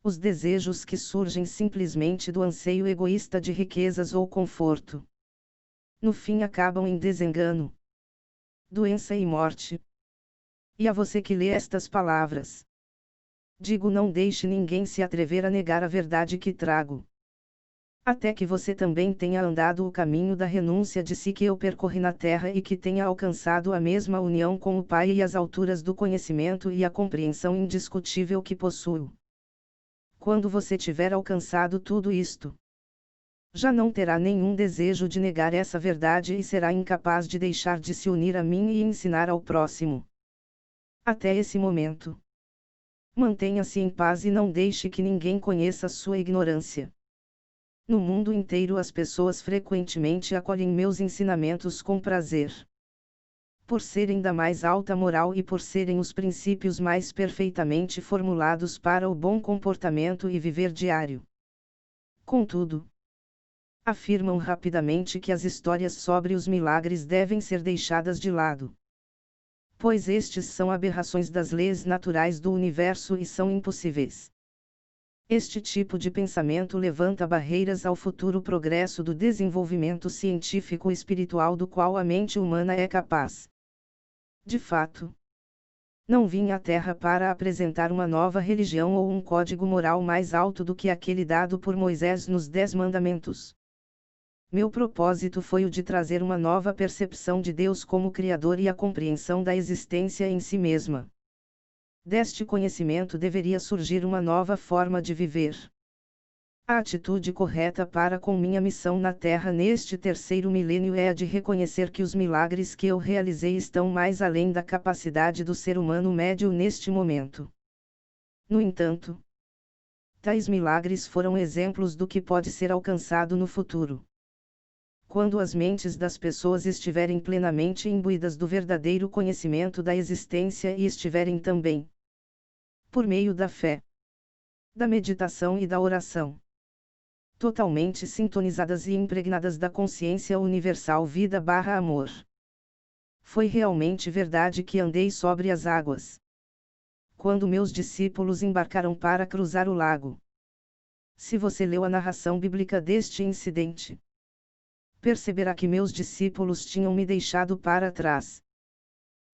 Os desejos que surgem simplesmente do anseio egoísta de riquezas ou conforto, no fim acabam em desengano, doença e morte. E a você que lê estas palavras, digo: não deixe ninguém se atrever a negar a verdade que trago. Até que você também tenha andado o caminho da renúncia de si que eu percorri na terra e que tenha alcançado a mesma união com o Pai e as alturas do conhecimento e a compreensão indiscutível que possuo. Quando você tiver alcançado tudo isto, já não terá nenhum desejo de negar essa verdade e será incapaz de deixar de se unir a mim e ensinar ao próximo. Até esse momento, mantenha-se em paz e não deixe que ninguém conheça sua ignorância. No mundo inteiro as pessoas frequentemente acolhem meus ensinamentos com prazer, por serem da mais alta moral e por serem os princípios mais perfeitamente formulados para o bom comportamento e viver diário. Contudo, afirmam rapidamente que as histórias sobre os milagres devem ser deixadas de lado, pois estes são aberrações das leis naturais do universo e são impossíveis. Este tipo de pensamento levanta barreiras ao futuro progresso do desenvolvimento científico e espiritual do qual a mente humana é capaz. De fato, não vim à Terra para apresentar uma nova religião ou um código moral mais alto do que aquele dado por Moisés nos 10 Mandamentos. Meu propósito foi o de trazer uma nova percepção de Deus como Criador e a compreensão da existência em si mesma. Deste conhecimento deveria surgir uma nova forma de viver. A atitude correta para com minha missão na Terra neste terceiro milênio é a de reconhecer que os milagres que eu realizei estão mais além da capacidade do ser humano médio neste momento. No entanto, tais milagres foram exemplos do que pode ser alcançado no futuro. Quando as mentes das pessoas estiverem plenamente imbuídas do verdadeiro conhecimento da existência e estiverem também, por meio da fé, da meditação e da oração, totalmente sintonizadas e impregnadas da consciência universal vida/amor. Foi realmente verdade que andei sobre as águas. Quando meus discípulos embarcaram para cruzar o lago. Se você leu a narração bíblica deste incidente, perceberá que meus discípulos tinham me deixado para trás.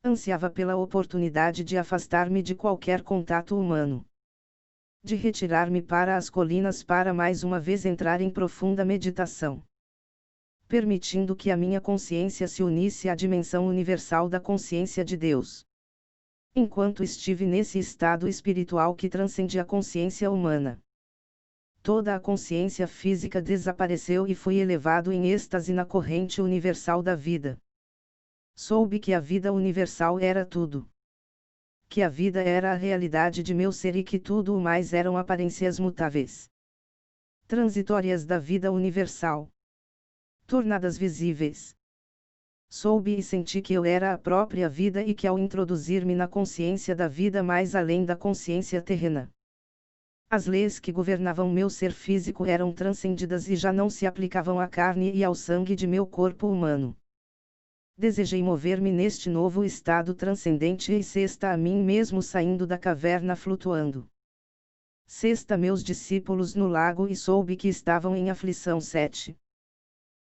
Ansiava pela oportunidade de afastar-me de qualquer contato humano. De retirar-me para as colinas para mais uma vez entrar em profunda meditação. Permitindo que a minha consciência se unisse à dimensão universal da consciência de Deus. Enquanto estive nesse estado espiritual que transcende a consciência humana, toda a consciência física desapareceu e fui elevado em êxtase na corrente universal da vida. Soube que a vida universal era tudo. Que a vida era a realidade de meu ser e que tudo o mais eram aparências mutáveis, transitórias da vida universal, tornadas visíveis. Soube e senti que eu era a própria vida e que ao introduzir-me na consciência da vida mais além da consciência terrena, as leis que governavam meu ser físico eram transcendidas e já não se aplicavam à carne e ao sangue de meu corpo humano. Desejei mover-me neste novo estado transcendente e sexta a mim mesmo saindo da caverna flutuando. Sexta meus discípulos no lago e soube que estavam em aflição 7.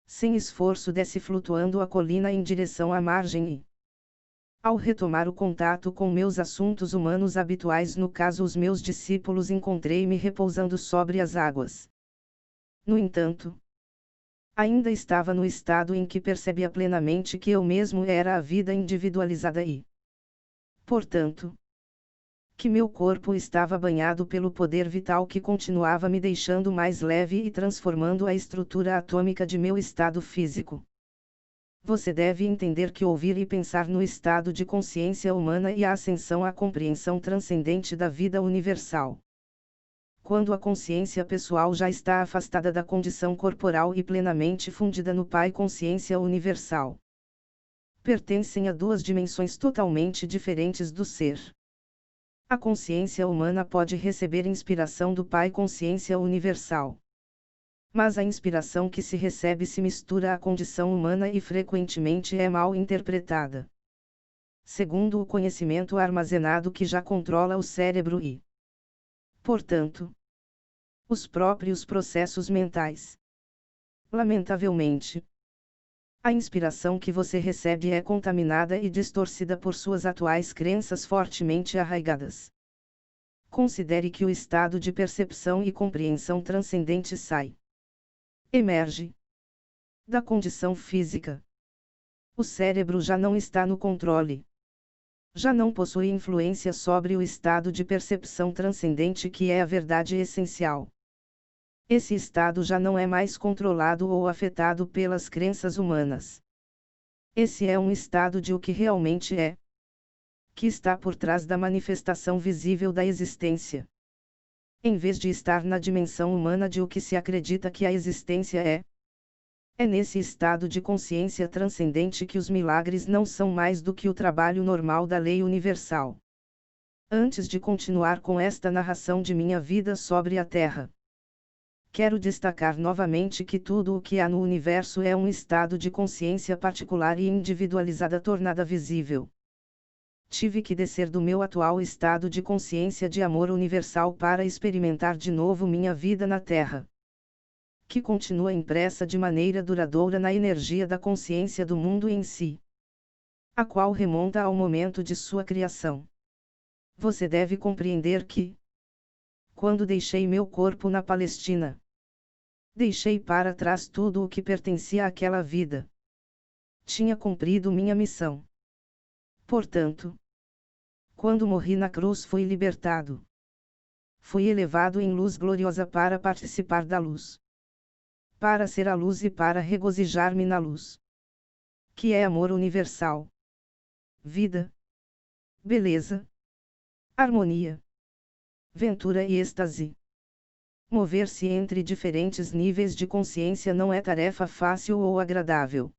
Sem esforço desci flutuando a colina em direção à margem e, ao retomar o contato com meus assuntos humanos habituais, no caso os meus discípulos, encontrei-me repousando sobre as águas. No entanto, ainda estava no estado em que percebia plenamente que eu mesmo era a vida individualizada e, portanto, que meu corpo estava banhado pelo poder vital que continuava me deixando mais leve e transformando a estrutura atômica de meu estado físico. Você deve entender que ouvir e pensar no estado de consciência humana e a ascensão à compreensão transcendente da vida universal. Quando a consciência pessoal já está afastada da condição corporal e plenamente fundida no Pai Consciência Universal. Pertencem a duas dimensões totalmente diferentes do ser. A consciência humana pode receber inspiração do Pai Consciência Universal. Mas a inspiração que se recebe se mistura à condição humana e frequentemente é mal interpretada. Segundo o conhecimento armazenado que já controla o cérebro e, portanto, os próprios processos mentais. Lamentavelmente, a inspiração que você recebe é contaminada e distorcida por suas atuais crenças fortemente arraigadas. Considere que o estado de percepção e compreensão transcendente emerge da condição física. O cérebro já não está no controle. Já não possui influência sobre o estado de percepção transcendente que é a verdade essencial. Esse estado já não é mais controlado ou afetado pelas crenças humanas. Esse é um estado de o que realmente é, que está por trás da manifestação visível da existência. Em vez de estar na dimensão humana de o que se acredita que a existência é. É nesse estado de consciência transcendente que os milagres não são mais do que o trabalho normal da lei universal. Antes de continuar com esta narração de minha vida sobre a Terra, quero destacar novamente que tudo o que há no universo é um estado de consciência particular e individualizada tornada visível. Tive que descer do meu atual estado de consciência de amor universal para experimentar de novo minha vida na Terra, que continua impressa de maneira duradoura na energia da consciência do mundo em si, a qual remonta ao momento de sua criação. Você deve compreender que, quando deixei meu corpo na Palestina, deixei para trás tudo o que pertencia àquela vida. Tinha cumprido minha missão. Portanto, quando morri na cruz fui libertado. Fui elevado em luz gloriosa para participar da luz. Para ser a luz e para regozijar-me na luz. Que é amor universal. Vida. Beleza. Harmonia. Ventura e êxtase. Mover-se entre diferentes níveis de consciência não é tarefa fácil ou agradável.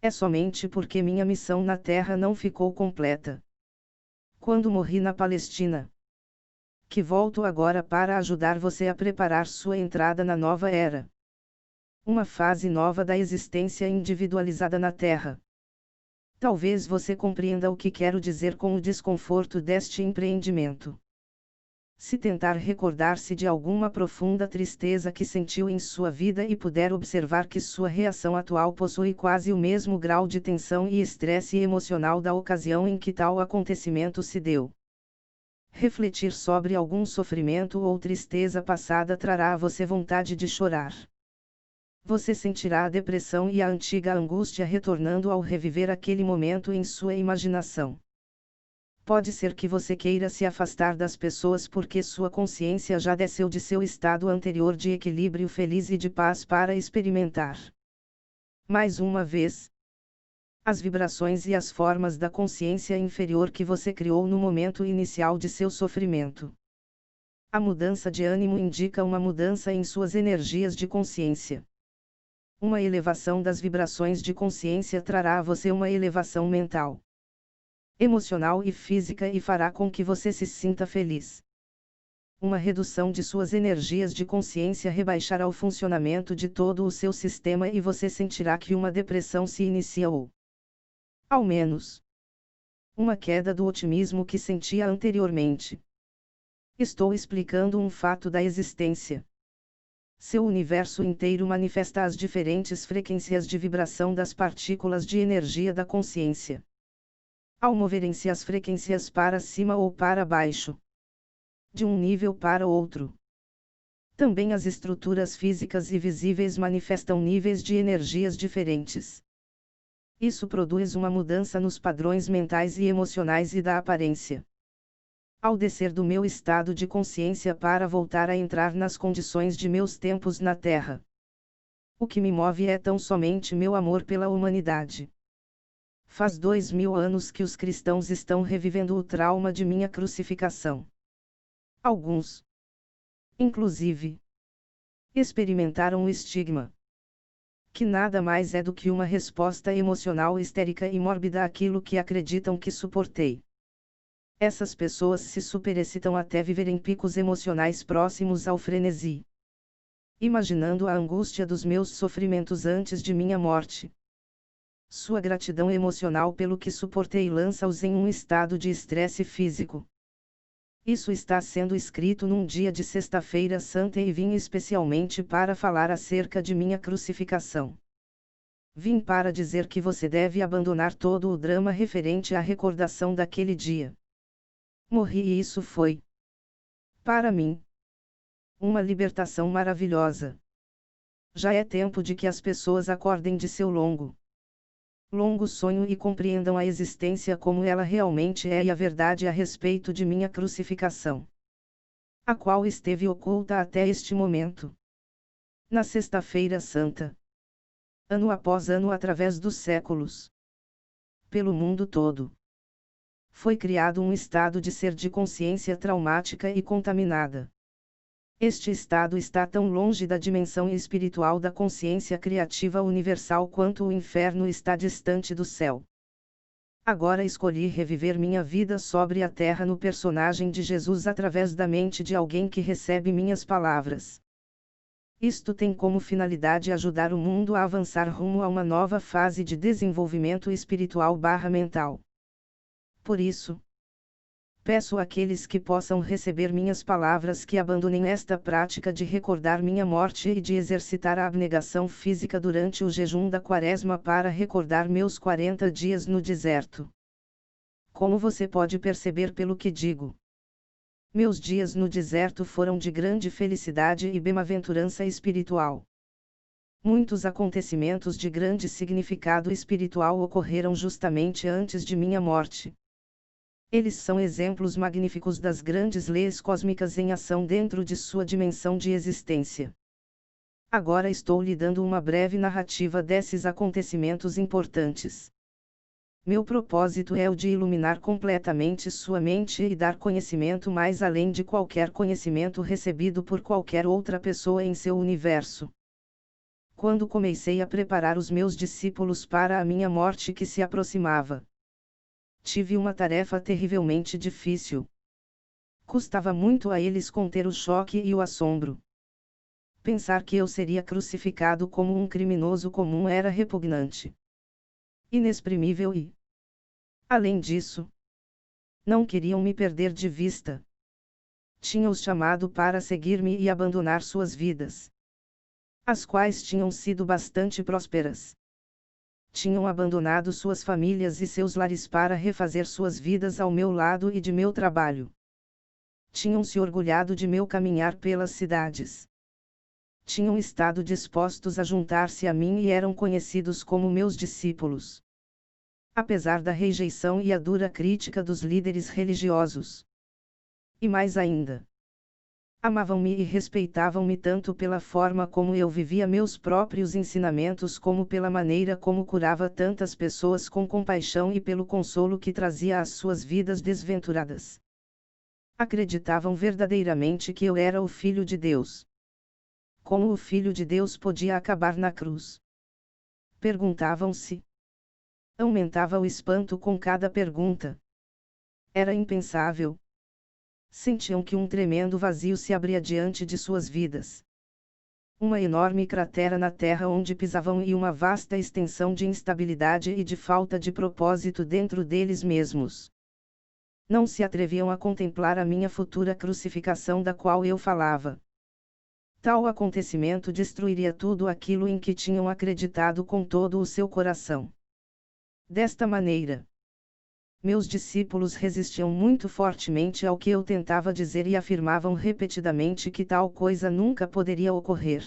É somente porque minha missão na Terra não ficou completa. Quando morri na Palestina. Que volto agora para ajudar você a preparar sua entrada na nova era. Uma fase nova da existência individualizada na Terra. Talvez você compreenda o que quero dizer com o desconforto deste empreendimento. Se tentar recordar-se de alguma profunda tristeza que sentiu em sua vida e puder observar que sua reação atual possui quase o mesmo grau de tensão e estresse emocional da ocasião em que tal acontecimento se deu. Refletir sobre algum sofrimento ou tristeza passada trará a você vontade de chorar. Você sentirá a depressão e a antiga angústia retornando ao reviver aquele momento em sua imaginação. Pode ser que você queira se afastar das pessoas porque sua consciência já desceu de seu estado anterior de equilíbrio feliz e de paz para experimentar. Mais uma vez, as vibrações e as formas da consciência inferior que você criou no momento inicial de seu sofrimento. A mudança de ânimo indica uma mudança em suas energias de consciência. Uma elevação das vibrações de consciência trará a você uma elevação mental, emocional e física e fará com que você se sinta feliz. Uma redução de suas energias de consciência rebaixará o funcionamento de todo o seu sistema e você sentirá que uma depressão se inicia ou, ao menos, uma queda do otimismo que sentia anteriormente. Estou explicando um fato da existência. Seu universo inteiro manifesta as diferentes frequências de vibração das partículas de energia da consciência. Ao moverem-se as frequências para cima ou para baixo, de um nível para outro. Também as estruturas físicas e visíveis manifestam níveis de energias diferentes. Isso produz uma mudança nos padrões mentais e emocionais e da aparência. Ao descer do meu estado de consciência para voltar a entrar nas condições de meus tempos na Terra. O que me move é tão somente meu amor pela humanidade. Faz 2000 anos que os cristãos estão revivendo o trauma de minha crucificação. Alguns, inclusive, experimentaram o estigma, que nada mais é do que uma resposta emocional histérica e mórbida àquilo que acreditam que suportei. Essas pessoas se superexcitam até viverem picos emocionais próximos ao frenesi, imaginando a angústia dos meus sofrimentos antes de minha morte. Sua gratidão emocional pelo que suportei lança-os em um estado de estresse físico. Isso está sendo escrito num dia de Sexta-feira Santa e vim especialmente para falar acerca de minha crucificação. Vim para dizer que você deve abandonar todo o drama referente à recordação daquele dia. Morri e isso foi, para mim, uma libertação maravilhosa. Já é tempo de que as pessoas acordem de seu longo sonho e compreendam a existência como ela realmente é e a verdade a respeito de minha crucificação, a qual esteve oculta até este momento. Na Sexta-feira Santa, ano após ano através dos séculos, pelo mundo todo, foi criado um estado de ser de consciência traumática e contaminada. Este estado está tão longe da dimensão espiritual da consciência criativa universal quanto o inferno está distante do céu. Agora escolhi reviver minha vida sobre a terra no personagem de Jesus através da mente de alguém que recebe minhas palavras. Isto tem como finalidade ajudar o mundo a avançar rumo a uma nova fase de desenvolvimento espiritual/mental. Por isso, peço àqueles que possam receber minhas palavras que abandonem esta prática de recordar minha morte e de exercitar a abnegação física durante o jejum da Quaresma para recordar meus 40 dias no deserto. Como você pode perceber pelo que digo, meus dias no deserto foram de grande felicidade e bem-aventurança espiritual. Muitos acontecimentos de grande significado espiritual ocorreram justamente antes de minha morte. Eles são exemplos magníficos das grandes leis cósmicas em ação dentro de sua dimensão de existência. Agora estou lhe dando uma breve narrativa desses acontecimentos importantes. Meu propósito é o de iluminar completamente sua mente e dar conhecimento mais além de qualquer conhecimento recebido por qualquer outra pessoa em seu universo. Quando comecei a preparar os meus discípulos para a minha morte que se aproximava, tive uma tarefa terrivelmente difícil. Custava muito a eles conter o choque e o assombro. Pensar que eu seria crucificado como um criminoso comum era repugnante, inexprimível e, além disso, não queriam me perder de vista. Tinha-os chamado para seguir-me e abandonar suas vidas, as quais tinham sido bastante prósperas. Tinham abandonado suas famílias e seus lares para refazer suas vidas ao meu lado e de meu trabalho. Tinham se orgulhado de meu caminhar pelas cidades. Tinham estado dispostos a juntar-se a mim e eram conhecidos como meus discípulos. Apesar da rejeição e a dura crítica dos líderes religiosos. E mais ainda, amavam-me e respeitavam-me tanto pela forma como eu vivia meus próprios ensinamentos como pela maneira como curava tantas pessoas com compaixão e pelo consolo que trazia às suas vidas desventuradas. Acreditavam verdadeiramente que eu era o Filho de Deus. Como o Filho de Deus podia acabar na cruz? Perguntavam-se. Aumentava o espanto com cada pergunta. Era impensável. Sentiam que um tremendo vazio se abria diante de suas vidas. Uma enorme cratera na terra onde pisavam e uma vasta extensão de instabilidade e de falta de propósito dentro deles mesmos. Não se atreviam a contemplar a minha futura crucificação da qual eu falava. Tal acontecimento destruiria tudo aquilo em que tinham acreditado com todo o seu coração. Desta maneira, meus discípulos resistiam muito fortemente ao que eu tentava dizer e afirmavam repetidamente que tal coisa nunca poderia ocorrer.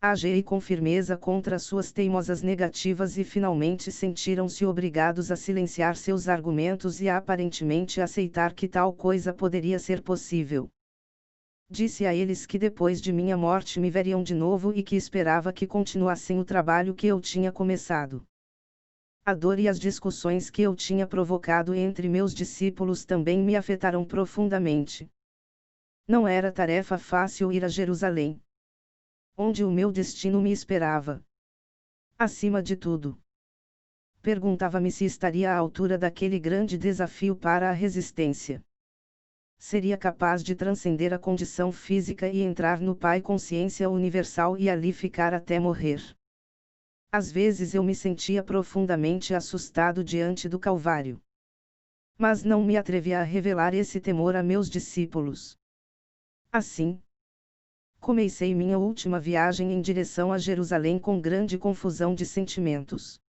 Agi com firmeza contra suas teimosas negativas e finalmente sentiram-se obrigados a silenciar seus argumentos e a aparentemente aceitar que tal coisa poderia ser possível. Disse a eles que depois de minha morte me veriam de novo e que esperava que continuassem o trabalho que eu tinha começado. A dor e as discussões que eu tinha provocado entre meus discípulos também me afetaram profundamente. Não era tarefa fácil ir a Jerusalém, onde o meu destino me esperava. Acima de tudo, perguntava-me se estaria à altura daquele grande desafio para a resistência. Seria capaz de transcender a condição física e entrar no Pai Consciência Universal e ali ficar até morrer. Às vezes eu me sentia profundamente assustado diante do Calvário. Mas não me atrevia a revelar esse temor a meus discípulos. Assim, comecei minha última viagem em direção a Jerusalém com grande confusão de sentimentos.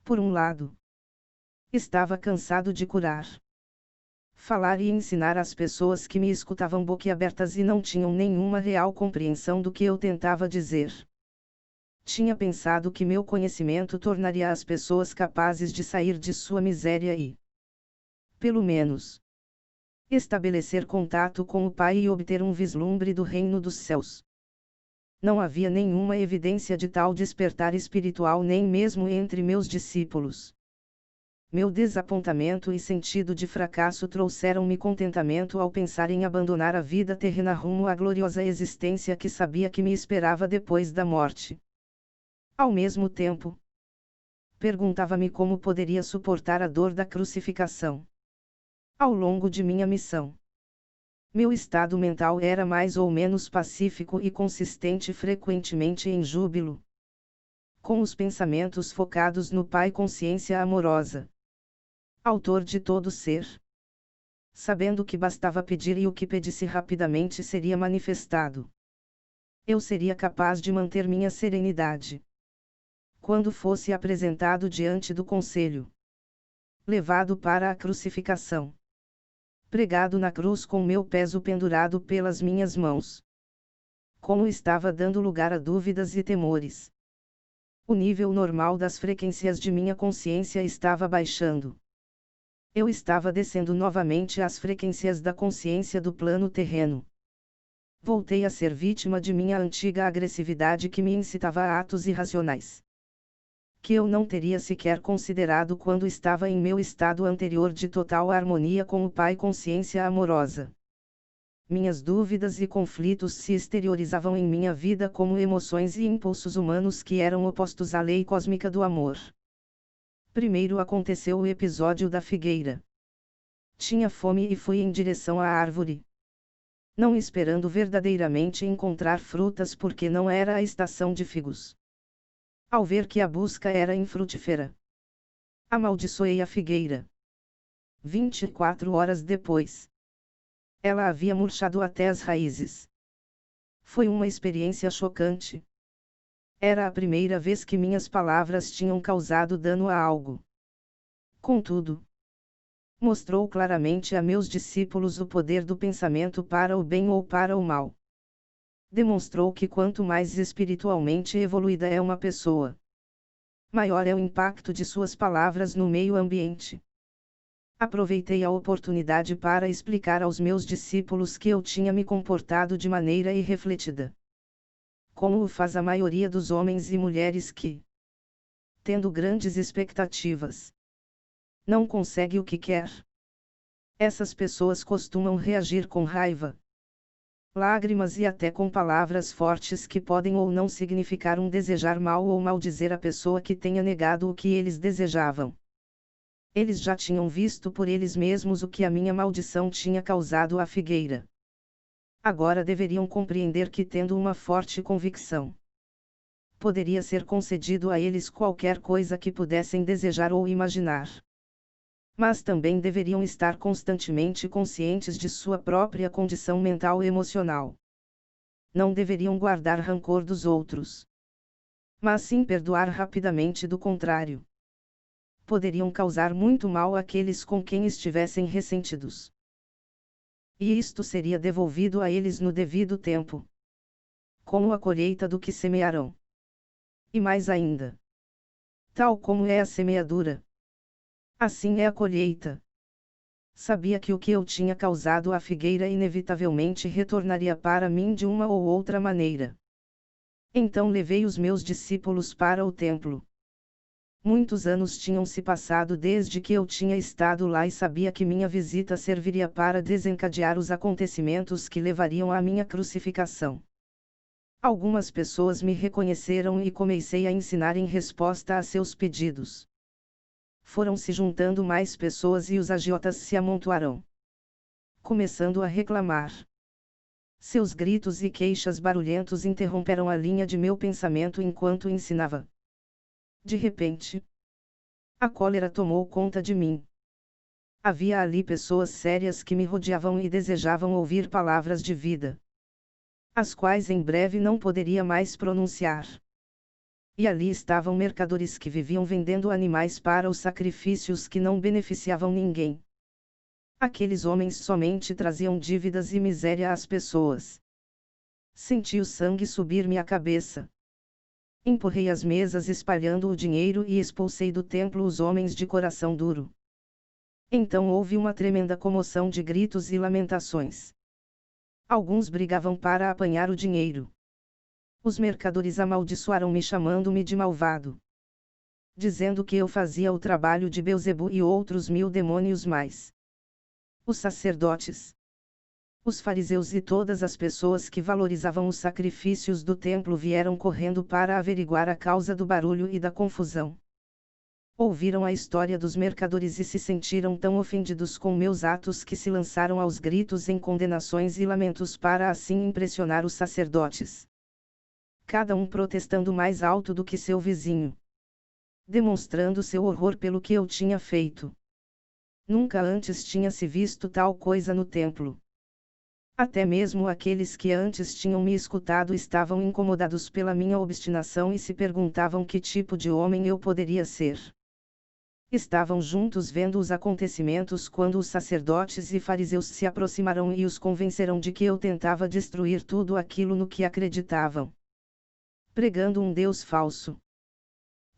Por um lado, estava cansado de curar, falar e ensinar às pessoas que me escutavam boquiabertas e não tinham nenhuma real compreensão do que eu tentava dizer. Tinha pensado que meu conhecimento tornaria as pessoas capazes de sair de sua miséria e, pelo menos, estabelecer contato com o Pai e obter um vislumbre do reino dos céus. Não havia nenhuma evidência de tal despertar espiritual nem mesmo entre meus discípulos. Meu desapontamento e sentido de fracasso trouxeram-me contentamento ao pensar em abandonar a vida terrena rumo à gloriosa existência que sabia que me esperava depois da morte. Ao mesmo tempo, perguntava-me como poderia suportar a dor da crucificação. Ao longo de minha missão, meu estado mental era mais ou menos pacífico e consistente, frequentemente em júbilo, com os pensamentos focados no Pai Consciência Amorosa, autor de todo ser. Sabendo que bastava pedir e o que pedisse rapidamente seria manifestado. Eu seria capaz de manter minha serenidade quando fosse apresentado diante do conselho, levado para a crucificação, pregado na cruz com meu peso pendurado pelas minhas mãos. Como estava dando lugar a dúvidas e temores. O nível normal das frequências de minha consciência estava baixando. Eu estava descendo novamente às frequências da consciência do plano terreno. Voltei a ser vítima de minha antiga agressividade que me incitava a atos irracionais, que eu não teria sequer considerado quando estava em meu estado anterior de total harmonia com o Pai consciência amorosa. Minhas dúvidas e conflitos se exteriorizavam em minha vida como emoções e impulsos humanos que eram opostos à lei cósmica do amor. Primeiro aconteceu o episódio da figueira. Tinha fome e fui em direção à árvore, não esperando verdadeiramente encontrar frutas porque não era a estação de figos. Ao ver que a busca era infrutífera, amaldiçoei a figueira. 24 horas depois, ela havia murchado até as raízes. Foi uma experiência chocante. Era a primeira vez que minhas palavras tinham causado dano a algo. Contudo, mostrou claramente a meus discípulos o poder do pensamento para o bem ou para o mal. Demonstrou que quanto mais espiritualmente evoluída é uma pessoa, maior é o impacto de suas palavras no meio ambiente. Aproveitei a oportunidade para explicar aos meus discípulos que eu tinha me comportado de maneira irrefletida, como o faz a maioria dos homens e mulheres que, tendo grandes expectativas, não consegue o que quer. Essas pessoas costumam reagir com raiva, lágrimas e até com palavras fortes que podem ou não significar um desejar mal ou maldizer a pessoa que tenha negado o que eles desejavam. Eles já tinham visto por eles mesmos o que a minha maldição tinha causado à figueira. Agora deveriam compreender que, tendo uma forte convicção, poderia ser concedido a eles qualquer coisa que pudessem desejar ou imaginar. Mas também deveriam estar constantemente conscientes de sua própria condição mental e emocional. Não deveriam guardar rancor dos outros, mas sim perdoar rapidamente, do contrário, poderiam causar muito mal àqueles com quem estivessem ressentidos. E isto seria devolvido a eles no devido tempo, como a colheita do que semearão. E mais ainda, tal como é a semeadura, assim é a colheita. Sabia que o que eu tinha causado à figueira inevitavelmente retornaria para mim de uma ou outra maneira. Então levei os meus discípulos para o templo. Muitos anos tinham se passado desde que eu tinha estado lá e sabia que minha visita serviria para desencadear os acontecimentos que levariam à minha crucificação. Algumas pessoas me reconheceram e comecei a ensinar em resposta a seus pedidos. Foram se juntando mais pessoas e os agiotas se amontoaram, começando a reclamar. Seus gritos e queixas barulhentos interromperam a linha de meu pensamento enquanto ensinava. De repente, a cólera tomou conta de mim. Havia ali pessoas sérias que me rodeavam e desejavam ouvir palavras de vida, as quais em breve não poderia mais pronunciar. E ali estavam mercadores que viviam vendendo animais para os sacrifícios que não beneficiavam ninguém. Aqueles homens somente traziam dívidas e miséria às pessoas. Senti o sangue subir-me à cabeça. Empurrei as mesas espalhando o dinheiro e expulsei do templo os homens de coração duro. Então houve uma tremenda comoção de gritos e lamentações. Alguns brigavam para apanhar o dinheiro. Os mercadores amaldiçoaram-me chamando-me de malvado, dizendo que eu fazia o trabalho de Beelzebu e outros 1000 demônios mais. Os sacerdotes, os fariseus e todas as pessoas que valorizavam os sacrifícios do templo vieram correndo para averiguar a causa do barulho e da confusão. Ouviram a história dos mercadores e se sentiram tão ofendidos com meus atos que se lançaram aos gritos em condenações e lamentos para assim impressionar os sacerdotes. Cada um protestando mais alto do que seu vizinho, demonstrando seu horror pelo que eu tinha feito. Nunca antes tinha se visto tal coisa no templo. Até mesmo aqueles que antes tinham me escutado estavam incomodados pela minha obstinação e se perguntavam que tipo de homem eu poderia ser. Estavam juntos vendo os acontecimentos quando os sacerdotes e fariseus se aproximaram e os convenceram de que eu tentava destruir tudo aquilo no que acreditavam, pregando um Deus falso.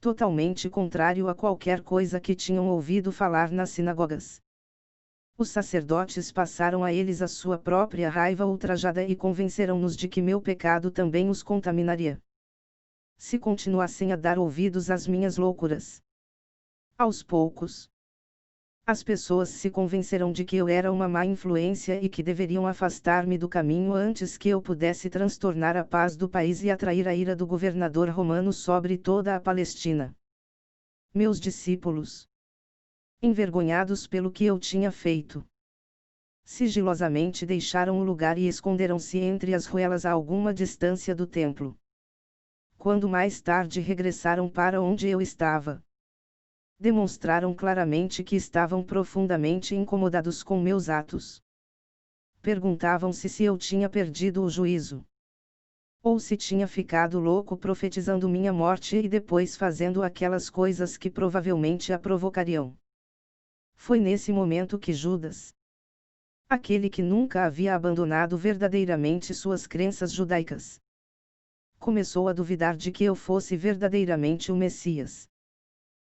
totalmente contrário a qualquer coisa que tinham ouvido falar nas sinagogas. Os sacerdotes passaram a eles a sua própria raiva ultrajada e convenceram-nos de que meu pecado também os contaminaria. Se continuassem a dar ouvidos às minhas loucuras. Aos poucos, as pessoas se convenceram de que eu era uma má influência e que deveriam afastar-me do caminho antes que eu pudesse transtornar a paz do país e atrair a ira do governador romano sobre toda a Palestina. Meus discípulos, envergonhados pelo que eu tinha feito, sigilosamente deixaram o lugar e esconderam-se entre as ruelas a alguma distância do templo. Quando mais tarde regressaram para onde eu estava, demonstraram claramente que estavam profundamente incomodados com meus atos. Perguntavam-se se eu tinha perdido o juízo, ou se tinha ficado louco profetizando minha morte e depois fazendo aquelas coisas que provavelmente a provocariam. Foi nesse momento que Judas, aquele que nunca havia abandonado verdadeiramente suas crenças judaicas, começou a duvidar de que eu fosse verdadeiramente o Messias.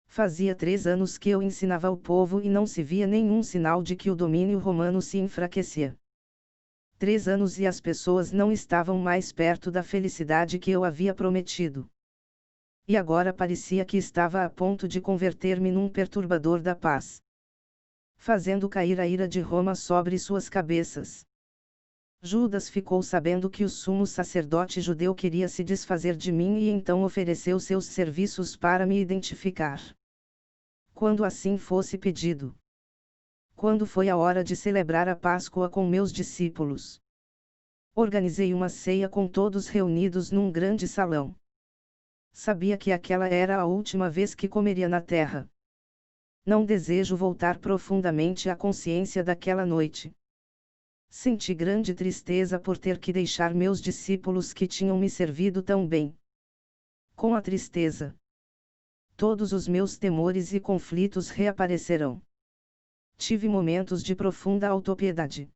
Fazia 3 anos que eu ensinava ao povo e não se via nenhum sinal de que o domínio romano se enfraquecia. 3 anos e as pessoas não estavam mais perto da felicidade que eu havia prometido. E agora parecia que estava a ponto de converter-me num perturbador da paz, fazendo cair a ira de Roma sobre suas cabeças. Judas ficou sabendo que o sumo sacerdote judeu queria se desfazer de mim e então ofereceu seus serviços para me identificar. Quando assim fosse pedido. Quando foi a hora de celebrar a Páscoa com meus discípulos, organizei uma ceia com todos reunidos num grande salão. Sabia que aquela era a última vez que comeria na terra. Não desejo voltar profundamente à consciência daquela noite. Senti grande tristeza por ter que deixar meus discípulos que tinham me servido tão bem. Com a tristeza, todos os meus temores e conflitos reaparecerão. Tive momentos de profunda autopiedade.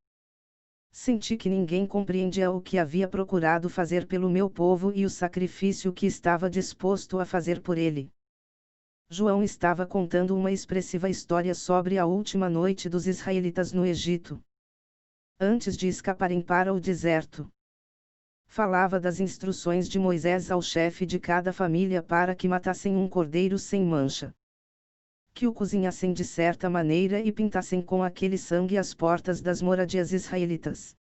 Senti que ninguém compreendia o que havia procurado fazer pelo meu povo e o sacrifício que estava disposto a fazer por ele. João estava contando uma expressiva história sobre a última noite dos israelitas no Egito, antes de escaparem para o deserto. Falava das instruções de Moisés ao chefe de cada família para que matassem um cordeiro sem mancha, que o cozinhassem de certa maneira e pintassem com aquele sangue as portas das moradias israelitas.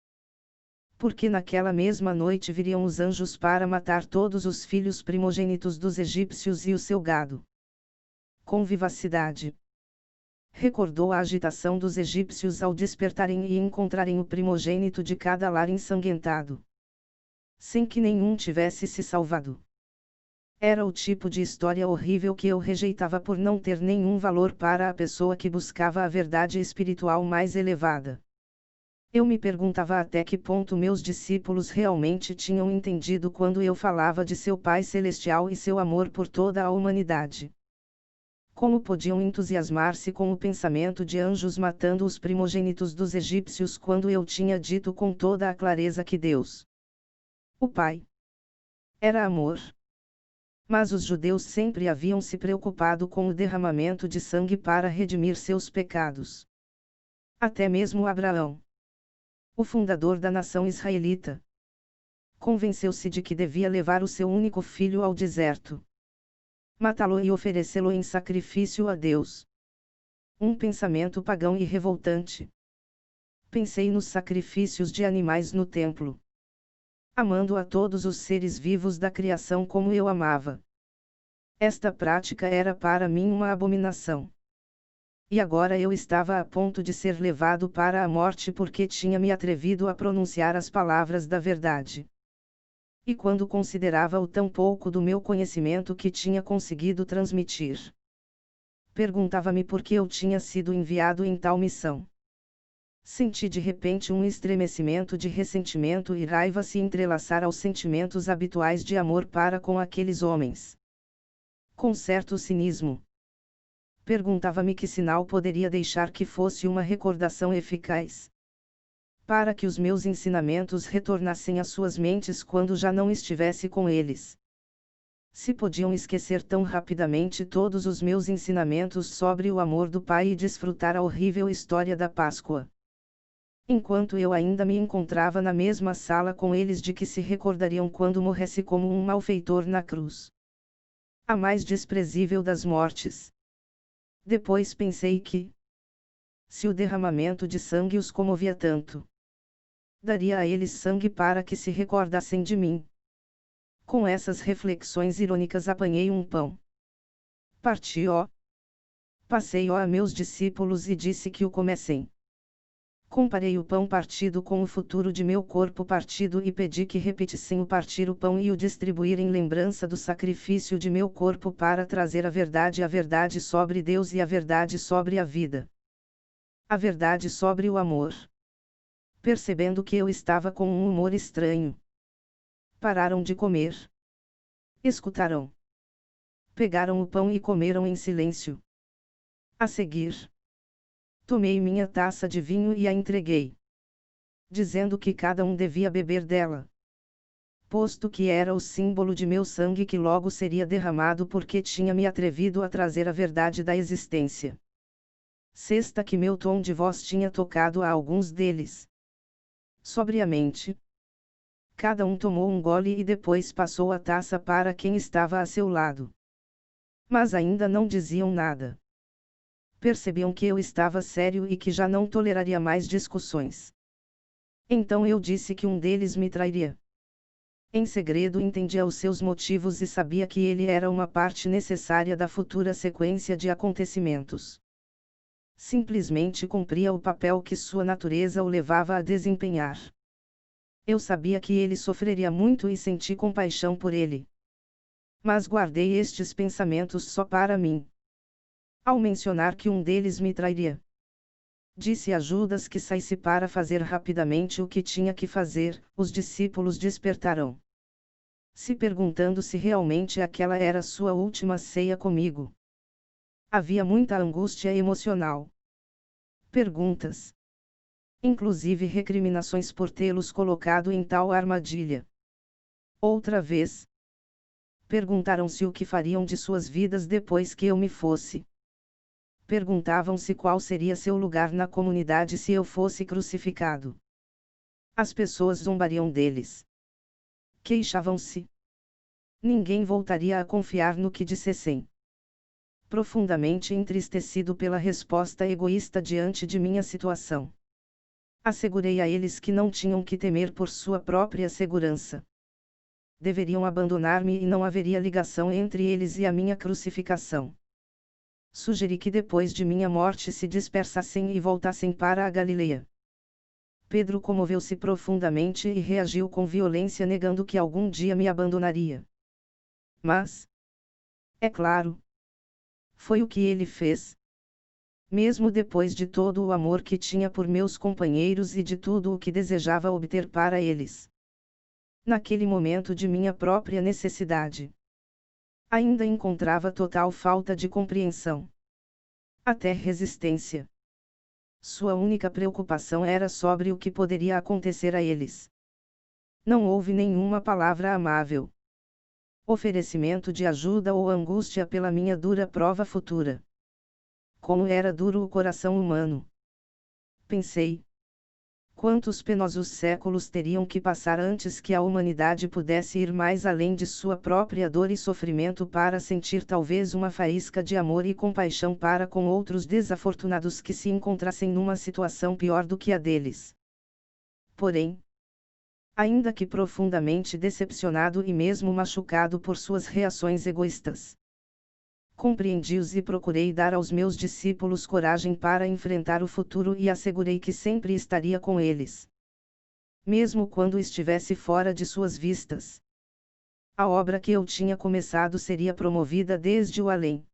Porque naquela mesma noite viriam os anjos para matar todos os filhos primogênitos dos egípcios e o seu gado. Com vivacidade, recordou a agitação dos egípcios ao despertarem e encontrarem o primogênito de cada lar ensanguentado, sem que nenhum tivesse se salvado. Era o tipo de história horrível que eu rejeitava por não ter nenhum valor para a pessoa que buscava a verdade espiritual mais elevada. Eu me perguntava até que ponto meus discípulos realmente tinham entendido quando eu falava de seu Pai Celestial e seu amor por toda a humanidade. Como podiam entusiasmar-se com o pensamento de anjos matando os primogênitos dos egípcios quando eu tinha dito com toda a clareza que Deus, o Pai, era amor? Mas os judeus sempre haviam se preocupado com o derramamento de sangue para redimir seus pecados. Até mesmo Abraão, o fundador da nação israelita, convenceu-se de que devia levar o seu único filho ao deserto, matá-lo e oferecê-lo em sacrifício a Deus. Um pensamento pagão e revoltante. Pensei nos sacrifícios de animais no templo, amando a todos os seres vivos da criação como eu amava. Esta prática era para mim uma abominação. E agora eu estava a ponto de ser levado para a morte porque tinha me atrevido a pronunciar as palavras da verdade. E quando considerava o tão pouco do meu conhecimento que tinha conseguido transmitir, perguntava-me por que eu tinha sido enviado em tal missão. Senti de repente um estremecimento de ressentimento e raiva se entrelaçar aos sentimentos habituais de amor para com aqueles homens. Com certo cinismo, perguntava-me que sinal poderia deixar que fosse uma recordação eficaz, para que os meus ensinamentos retornassem às suas mentes quando já não estivesse com eles. Se podiam esquecer tão rapidamente todos os meus ensinamentos sobre o amor do Pai e desfrutar a horrível história da Páscoa. Enquanto eu ainda me encontrava na mesma sala com eles, de que se recordariam quando morresse como um malfeitor na cruz. A mais desprezível das mortes. Depois pensei que, se o derramamento de sangue os comovia tanto, daria a eles sangue para que se recordassem de mim. Com essas reflexões irônicas apanhei um pão. Parti-o. Passei-o a meus discípulos e disse que o comessem. Comparei o pão partido com o futuro de meu corpo partido e pedi que repetissem o partir o pão e o distribuir em lembrança do sacrifício de meu corpo para trazer a verdade sobre Deus e a verdade sobre a vida. A verdade sobre o amor. Percebendo que eu estava com um humor estranho, pararam de comer. Escutaram. Pegaram o pão e comeram em silêncio. A seguir, tomei minha taça de vinho e a entreguei, dizendo que cada um devia beber dela, posto que era o símbolo de meu sangue que logo seria derramado, porque tinha me atrevido a trazer a verdade da existência. Sexta, que meu tom de voz tinha tocado a alguns deles. Sobriamente, cada um tomou um gole e depois passou a taça para quem estava a seu lado. Mas ainda não diziam nada. Percebiam que eu estava sério e que já não toleraria mais discussões. Então eu disse que um deles me trairia. Em segredo entendia os seus motivos e sabia que ele era uma parte necessária da futura sequência de acontecimentos. Simplesmente cumpria o papel que sua natureza o levava a desempenhar. Eu sabia que ele sofreria muito e senti compaixão por ele. Mas guardei estes pensamentos só para mim. Ao mencionar que um deles me trairia, disse a Judas que saísse para fazer rapidamente o que tinha que fazer. Os discípulos despertaram, se perguntando se realmente aquela era sua última ceia comigo. Havia muita angústia emocional. Perguntas, inclusive recriminações por tê-los colocado em tal armadilha. Outra vez, perguntaram-se o que fariam de suas vidas depois que eu me fosse. Perguntavam-se qual seria seu lugar na comunidade se eu fosse crucificado. As pessoas zombariam deles. Queixavam-se. Ninguém voltaria a confiar no que dissessem. Profundamente entristecido pela resposta egoísta diante de minha situação, assegurei a eles que não tinham que temer por sua própria segurança. Deveriam abandonar-me e não haveria ligação entre eles e a minha crucificação. Sugeri que depois de minha morte se dispersassem e voltassem para a Galileia. Pedro comoveu-se profundamente e reagiu com violência, negando que algum dia me abandonaria. Mas, é claro, foi o que ele fez. Mesmo depois de todo o amor que tinha por meus companheiros e de tudo o que desejava obter para eles. Naquele momento de minha própria necessidade, ainda encontrava total falta de compreensão. Até resistência. Sua única preocupação era sobre o que poderia acontecer a eles. Não houve nenhuma palavra amável, oferecimento de ajuda ou angústia pela minha dura prova futura. Como era duro o coração humano! Pensei. Quantos penosos séculos teriam que passar antes que a humanidade pudesse ir mais além de sua própria dor e sofrimento para sentir talvez uma faísca de amor e compaixão para com outros desafortunados que se encontrassem numa situação pior do que a deles. Porém, ainda que profundamente decepcionado e mesmo machucado por suas reações egoístas, compreendi-os e procurei dar aos meus discípulos coragem para enfrentar o futuro e assegurei que sempre estaria com eles, mesmo quando estivesse fora de suas vistas. A obra que eu tinha começado seria promovida desde o além.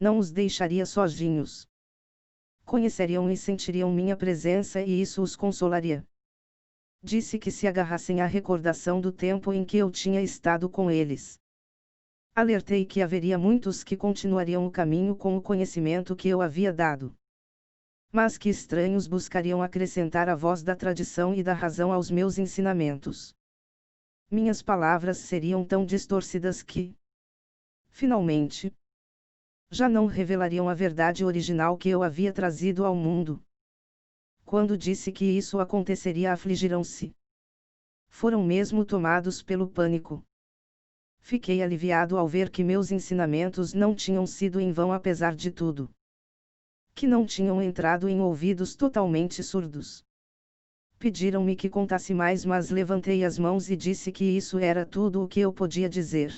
Não os deixaria sozinhos. Conheceriam e sentiriam minha presença e isso os consolaria. Disse que se agarrassem à recordação do tempo em que eu tinha estado com eles. Alertei que haveria muitos que continuariam o caminho com o conhecimento que eu havia dado, mas que estranhos buscariam acrescentar a voz da tradição e da razão aos meus ensinamentos. Minhas palavras seriam tão distorcidas que, Finalmente, já não revelariam a verdade original que eu havia trazido ao mundo. Quando disse que isso aconteceria, afligiram-se. Foram mesmo tomados pelo pânico. Fiquei aliviado ao ver que meus ensinamentos não tinham sido em vão apesar de tudo. Que não tinham entrado em ouvidos totalmente surdos. Pediram-me que contasse mais, mas levantei as mãos e disse que isso era tudo o que eu podia dizer.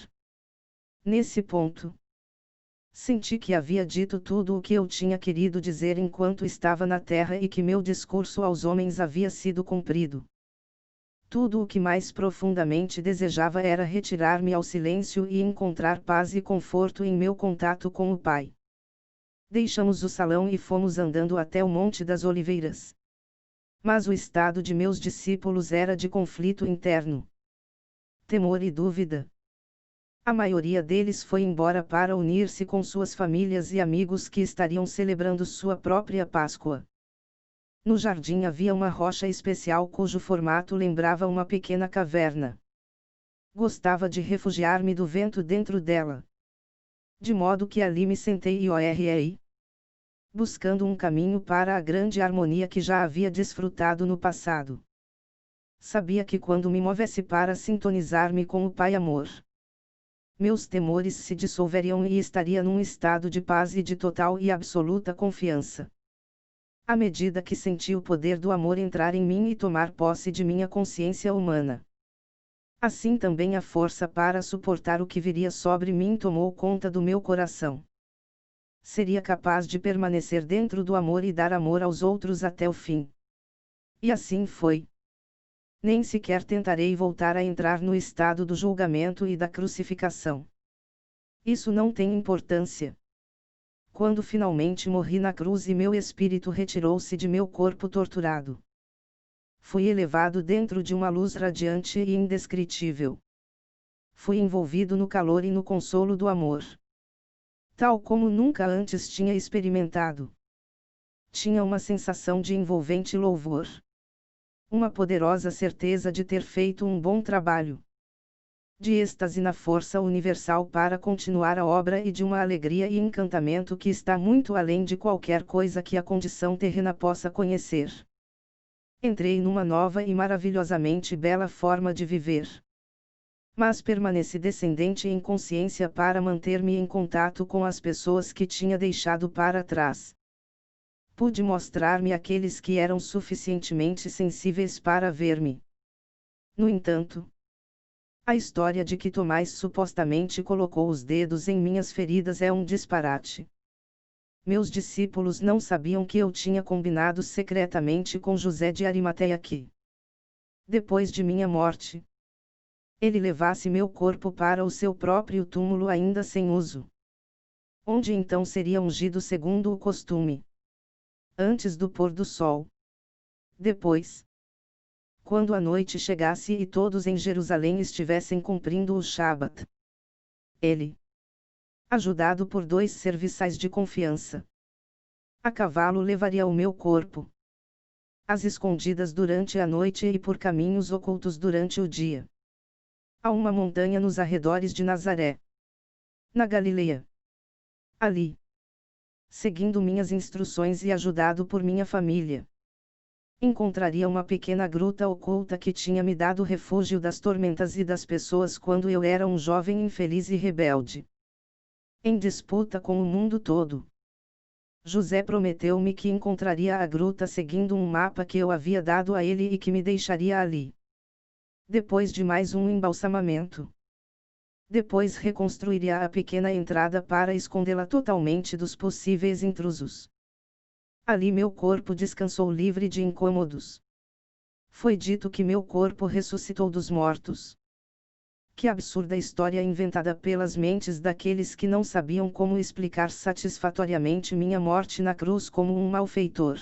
Nesse ponto, senti que havia dito tudo o que eu tinha querido dizer enquanto estava na terra e que meu discurso aos homens havia sido cumprido. Tudo o que mais profundamente desejava era retirar-me ao silêncio e encontrar paz e conforto em meu contato com o Pai. Deixamos o salão e fomos andando até o Monte das Oliveiras. Mas o estado de meus discípulos era de conflito interno. Temor e dúvida. A maioria deles foi embora para unir-se com suas famílias e amigos que estariam celebrando sua própria Páscoa. No jardim havia uma rocha especial cujo formato lembrava uma pequena caverna. Gostava de refugiar-me do vento dentro dela. De modo que ali me sentei e orei, buscando um caminho para a grande harmonia que já havia desfrutado no passado. Sabia que quando me movesse para sintonizar-me com o Pai Amor, meus temores se dissolveriam e estaria num estado de paz e de total e absoluta confiança. À medida que senti o poder do amor entrar em mim e tomar posse de minha consciência humana, assim também a força para suportar o que viria sobre mim tomou conta do meu coração. Seria capaz de permanecer dentro do amor e dar amor aos outros até o fim. E assim foi. Nem sequer tentarei voltar a entrar no estado do julgamento e da crucificação. Isso não tem importância. Quando finalmente morri na cruz e meu espírito retirou-se de meu corpo torturado, fui elevado dentro de uma luz radiante e indescritível. Fui envolvido no calor e no consolo do amor, tal como nunca antes tinha experimentado. Tinha uma sensação de envolvente louvor. Uma poderosa certeza de ter feito um bom trabalho. De êxtase na força universal para continuar a obra e de uma alegria e encantamento que está muito além de qualquer coisa que a condição terrena possa conhecer. Entrei numa nova e maravilhosamente bela forma de viver. Mas permaneci descendente em consciência para manter-me em contato com as pessoas que tinha deixado para trás. Pude mostrar-me àqueles que eram suficientemente sensíveis para ver-me. No entanto, a história de que Tomás supostamente colocou os dedos em minhas feridas é um disparate. Meus discípulos não sabiam que eu tinha combinado secretamente com José de Arimateia que, depois de minha morte, ele levasse meu corpo para o seu próprio túmulo ainda sem uso, onde então seria ungido segundo o costume, antes do pôr do sol. Depois, quando a noite chegasse e todos em Jerusalém estivessem cumprindo o Shabat, ele, ajudado por 2 serviçais de confiança, a cavalo levaria o meu corpo, às escondidas durante a noite e por caminhos ocultos durante o dia, a uma montanha nos arredores de Nazaré, na Galileia. Ali, seguindo minhas instruções e ajudado por minha família, encontraria uma pequena gruta oculta que tinha me dado refúgio das tormentas e das pessoas quando eu era um jovem infeliz e rebelde, em disputa com o mundo todo. José prometeu-me que encontraria a gruta seguindo um mapa que eu havia dado a ele e que me deixaria ali. Depois de mais um embalsamamento. Depois reconstruiria a pequena entrada para escondê-la totalmente dos possíveis intrusos. Ali meu corpo descansou livre de incômodos. Foi dito que meu corpo ressuscitou dos mortos. Que absurda história inventada pelas mentes daqueles que não sabiam como explicar satisfatoriamente minha morte na cruz como um malfeitor.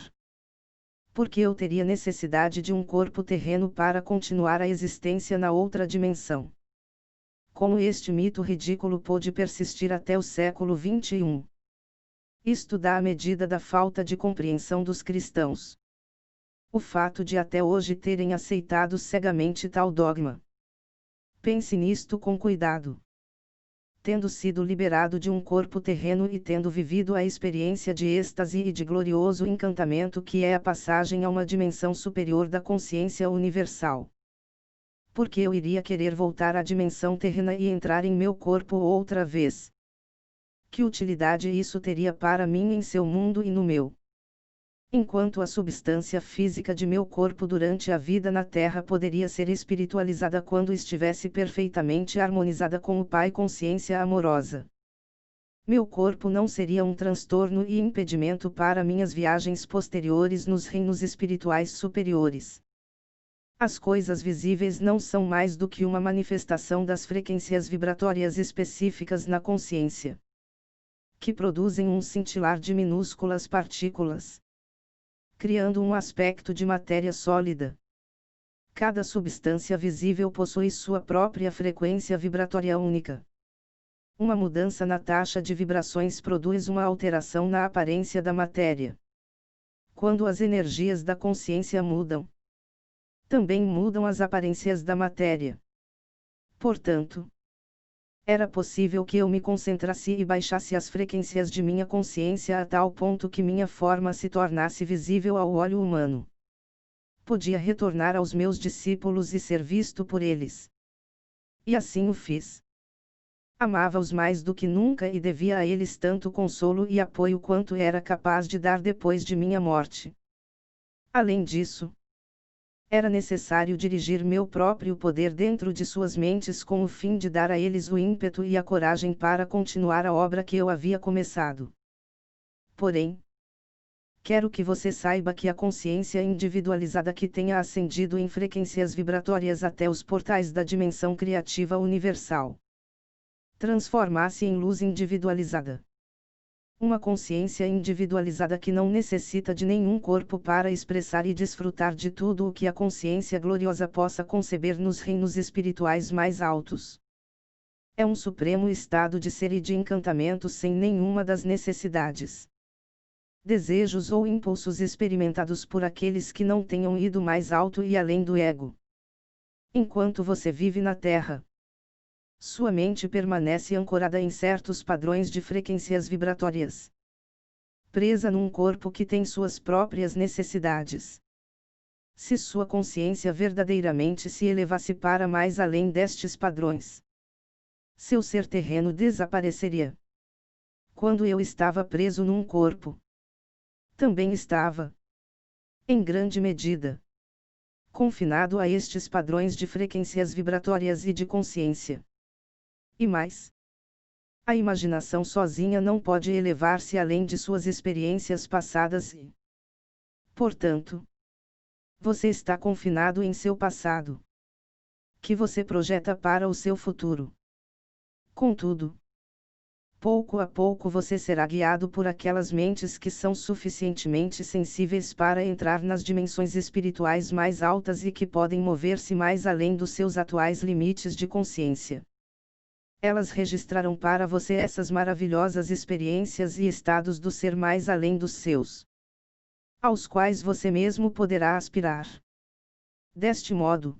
Porque eu teria necessidade de um corpo terreno para continuar a existência na outra dimensão. Como este mito ridículo pôde persistir até o século XXI? Isto dá a medida da falta de compreensão dos cristãos. O fato de até hoje terem aceitado cegamente tal dogma. Pense nisto com cuidado. tendo sido liberado de um corpo terreno e tendo vivido a experiência de êxtase e de glorioso encantamento que é a passagem a uma dimensão superior da consciência universal. Porque eu iria querer voltar à dimensão terrena e entrar em meu corpo outra vez? Que utilidade isso teria para mim em seu mundo e no meu? Enquanto a substância física de meu corpo durante a vida na Terra poderia ser espiritualizada quando estivesse perfeitamente harmonizada com o Pai consciência amorosa. Meu corpo não seria um transtorno e impedimento para minhas viagens posteriores nos reinos espirituais superiores. As coisas visíveis não são mais do que uma manifestação das frequências vibratórias específicas na consciência, que produzem um cintilar de minúsculas partículas, criando um aspecto de matéria sólida. Cada substância visível possui sua própria frequência vibratória única. Uma mudança na taxa de vibrações produz uma alteração na aparência da matéria. Quando as energias da consciência mudam, também mudam as aparências da matéria. Portanto, era possível que eu me concentrasse e baixasse as frequências de minha consciência a tal ponto que minha forma se tornasse visível ao olho humano. Podia retornar aos meus discípulos e ser visto por eles. E assim o fiz. Amava-os mais do que nunca e devia a eles tanto consolo e apoio quanto era capaz de dar depois de minha morte. Além disso, era necessário dirigir meu próprio poder dentro de suas mentes com o fim de dar a eles o ímpeto e a coragem para continuar a obra que eu havia começado. Porém, quero que você saiba que a consciência individualizada que tenha ascendido em frequências vibratórias até os portais da dimensão criativa universal transformar-se em luz individualizada. Uma consciência individualizada que não necessita de nenhum corpo para expressar e desfrutar de tudo o que a consciência gloriosa possa conceber nos reinos espirituais mais altos. É um supremo estado de ser e de encantamento sem nenhuma das necessidades, desejos ou impulsos experimentados por aqueles que não tenham ido mais alto e além do ego. Enquanto você vive na Terra, sua mente permanece ancorada em certos padrões de frequências vibratórias, presa num corpo que tem suas próprias necessidades. Se sua consciência verdadeiramente se elevasse para mais além destes padrões, seu ser terreno desapareceria. Quando eu estava preso num corpo, também estava, em grande medida, confinado a estes padrões de frequências vibratórias e de consciência. E mais, a imaginação sozinha não pode elevar-se além de suas experiências passadas e, portanto, você está confinado em seu passado, que você projeta para o seu futuro. Contudo, pouco a pouco você será guiado por aquelas mentes que são suficientemente sensíveis para entrar nas dimensões espirituais mais altas e que podem mover-se mais além dos seus atuais limites de consciência. Elas registrarão para você essas maravilhosas experiências e estados do ser mais além dos seus, aos quais você mesmo poderá aspirar. Deste modo,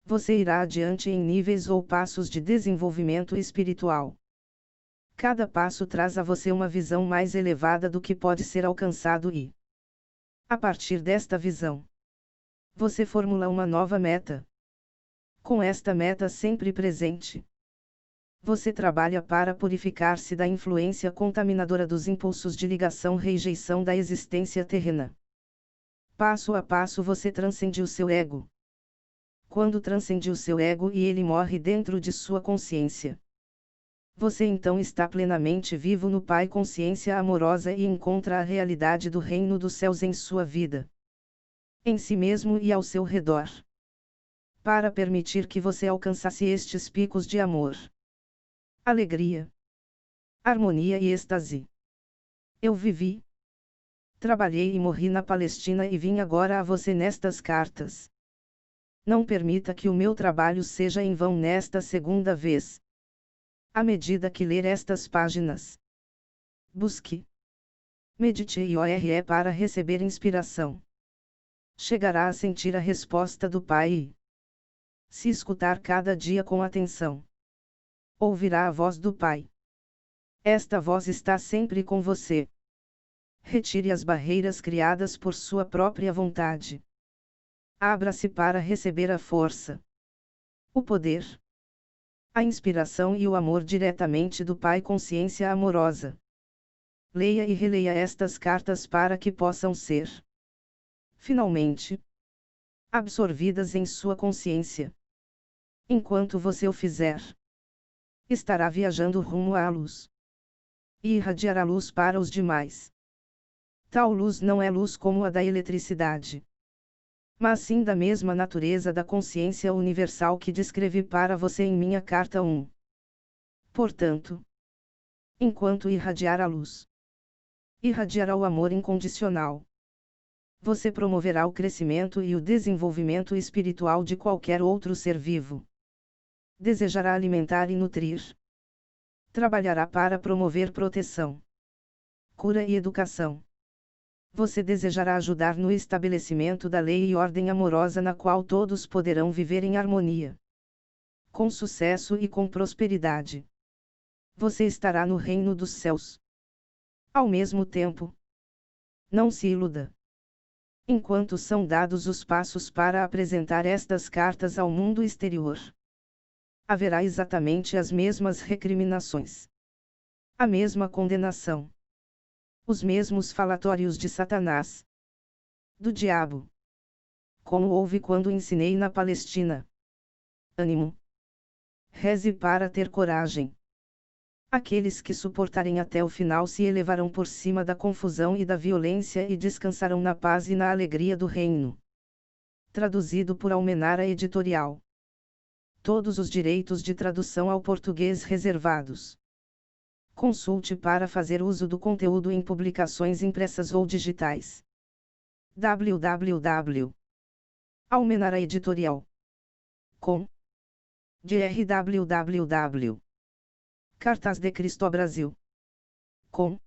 você irá adiante em níveis ou passos de desenvolvimento espiritual. Cada passo traz a você uma visão mais elevada do que pode ser alcançado e, a partir desta visão, você formula uma nova meta. Com esta meta sempre presente, você trabalha para purificar-se da influência contaminadora dos impulsos de ligação-rejeição da existência terrena. Passo a passo você transcende o seu ego. Quando transcende o seu ego e ele morre dentro de sua consciência, você então está plenamente vivo no Pai consciência amorosa e encontra a realidade do reino dos céus em sua vida, em si mesmo e ao seu redor. Para permitir que você alcançasse estes picos de amor, alegria, harmonia e êxtase, eu vivi, trabalhei e morri na Palestina e vim agora a você nestas cartas. Não permita que o meu trabalho seja em vão nesta segunda vez. À medida que ler estas páginas, busque, medite e ore para receber inspiração. Chegará a sentir a resposta do Pai e, se escutar cada dia com atenção, Ouvirá a voz do Pai. Esta voz está sempre com você. Retire as barreiras criadas por sua própria vontade. Abra-se para receber a força, o poder, a inspiração e o amor diretamente do Pai Consciência Amorosa. Leia e releia estas cartas para que possam ser, finalmente, absorvidas em sua consciência. Enquanto você o fizer, estará viajando rumo à luz e irradiará luz para os demais. Tal luz não é luz como a da eletricidade, mas sim da mesma natureza da consciência universal que descrevi para você em minha carta 1. Portanto, enquanto irradiar a luz, irradiará o amor incondicional. Você promoverá o crescimento e o desenvolvimento espiritual de qualquer outro ser vivo. Desejará alimentar e nutrir. Trabalhará para promover proteção, cura e educação. Você desejará ajudar no estabelecimento da lei e ordem amorosa na qual todos poderão viver em harmonia, com sucesso e com prosperidade. Você estará no reino dos céus. Ao mesmo tempo, não se iluda. Enquanto são dados os passos para apresentar estas cartas ao mundo exterior, haverá exatamente as mesmas recriminações, a mesma condenação, os mesmos falatórios de Satanás, do diabo, como houve quando ensinei na Palestina. Ânimo! Reze para ter coragem. Aqueles que suportarem até o final se elevarão por cima da confusão e da violência e descansarão na paz e na alegria do reino. Traduzido por Almenara Editorial. Todos os direitos de tradução ao português reservados. Consulte para fazer uso do conteúdo em publicações impressas ou digitais. www.almenaraeditorial.com www.cartasdecristobrasil.com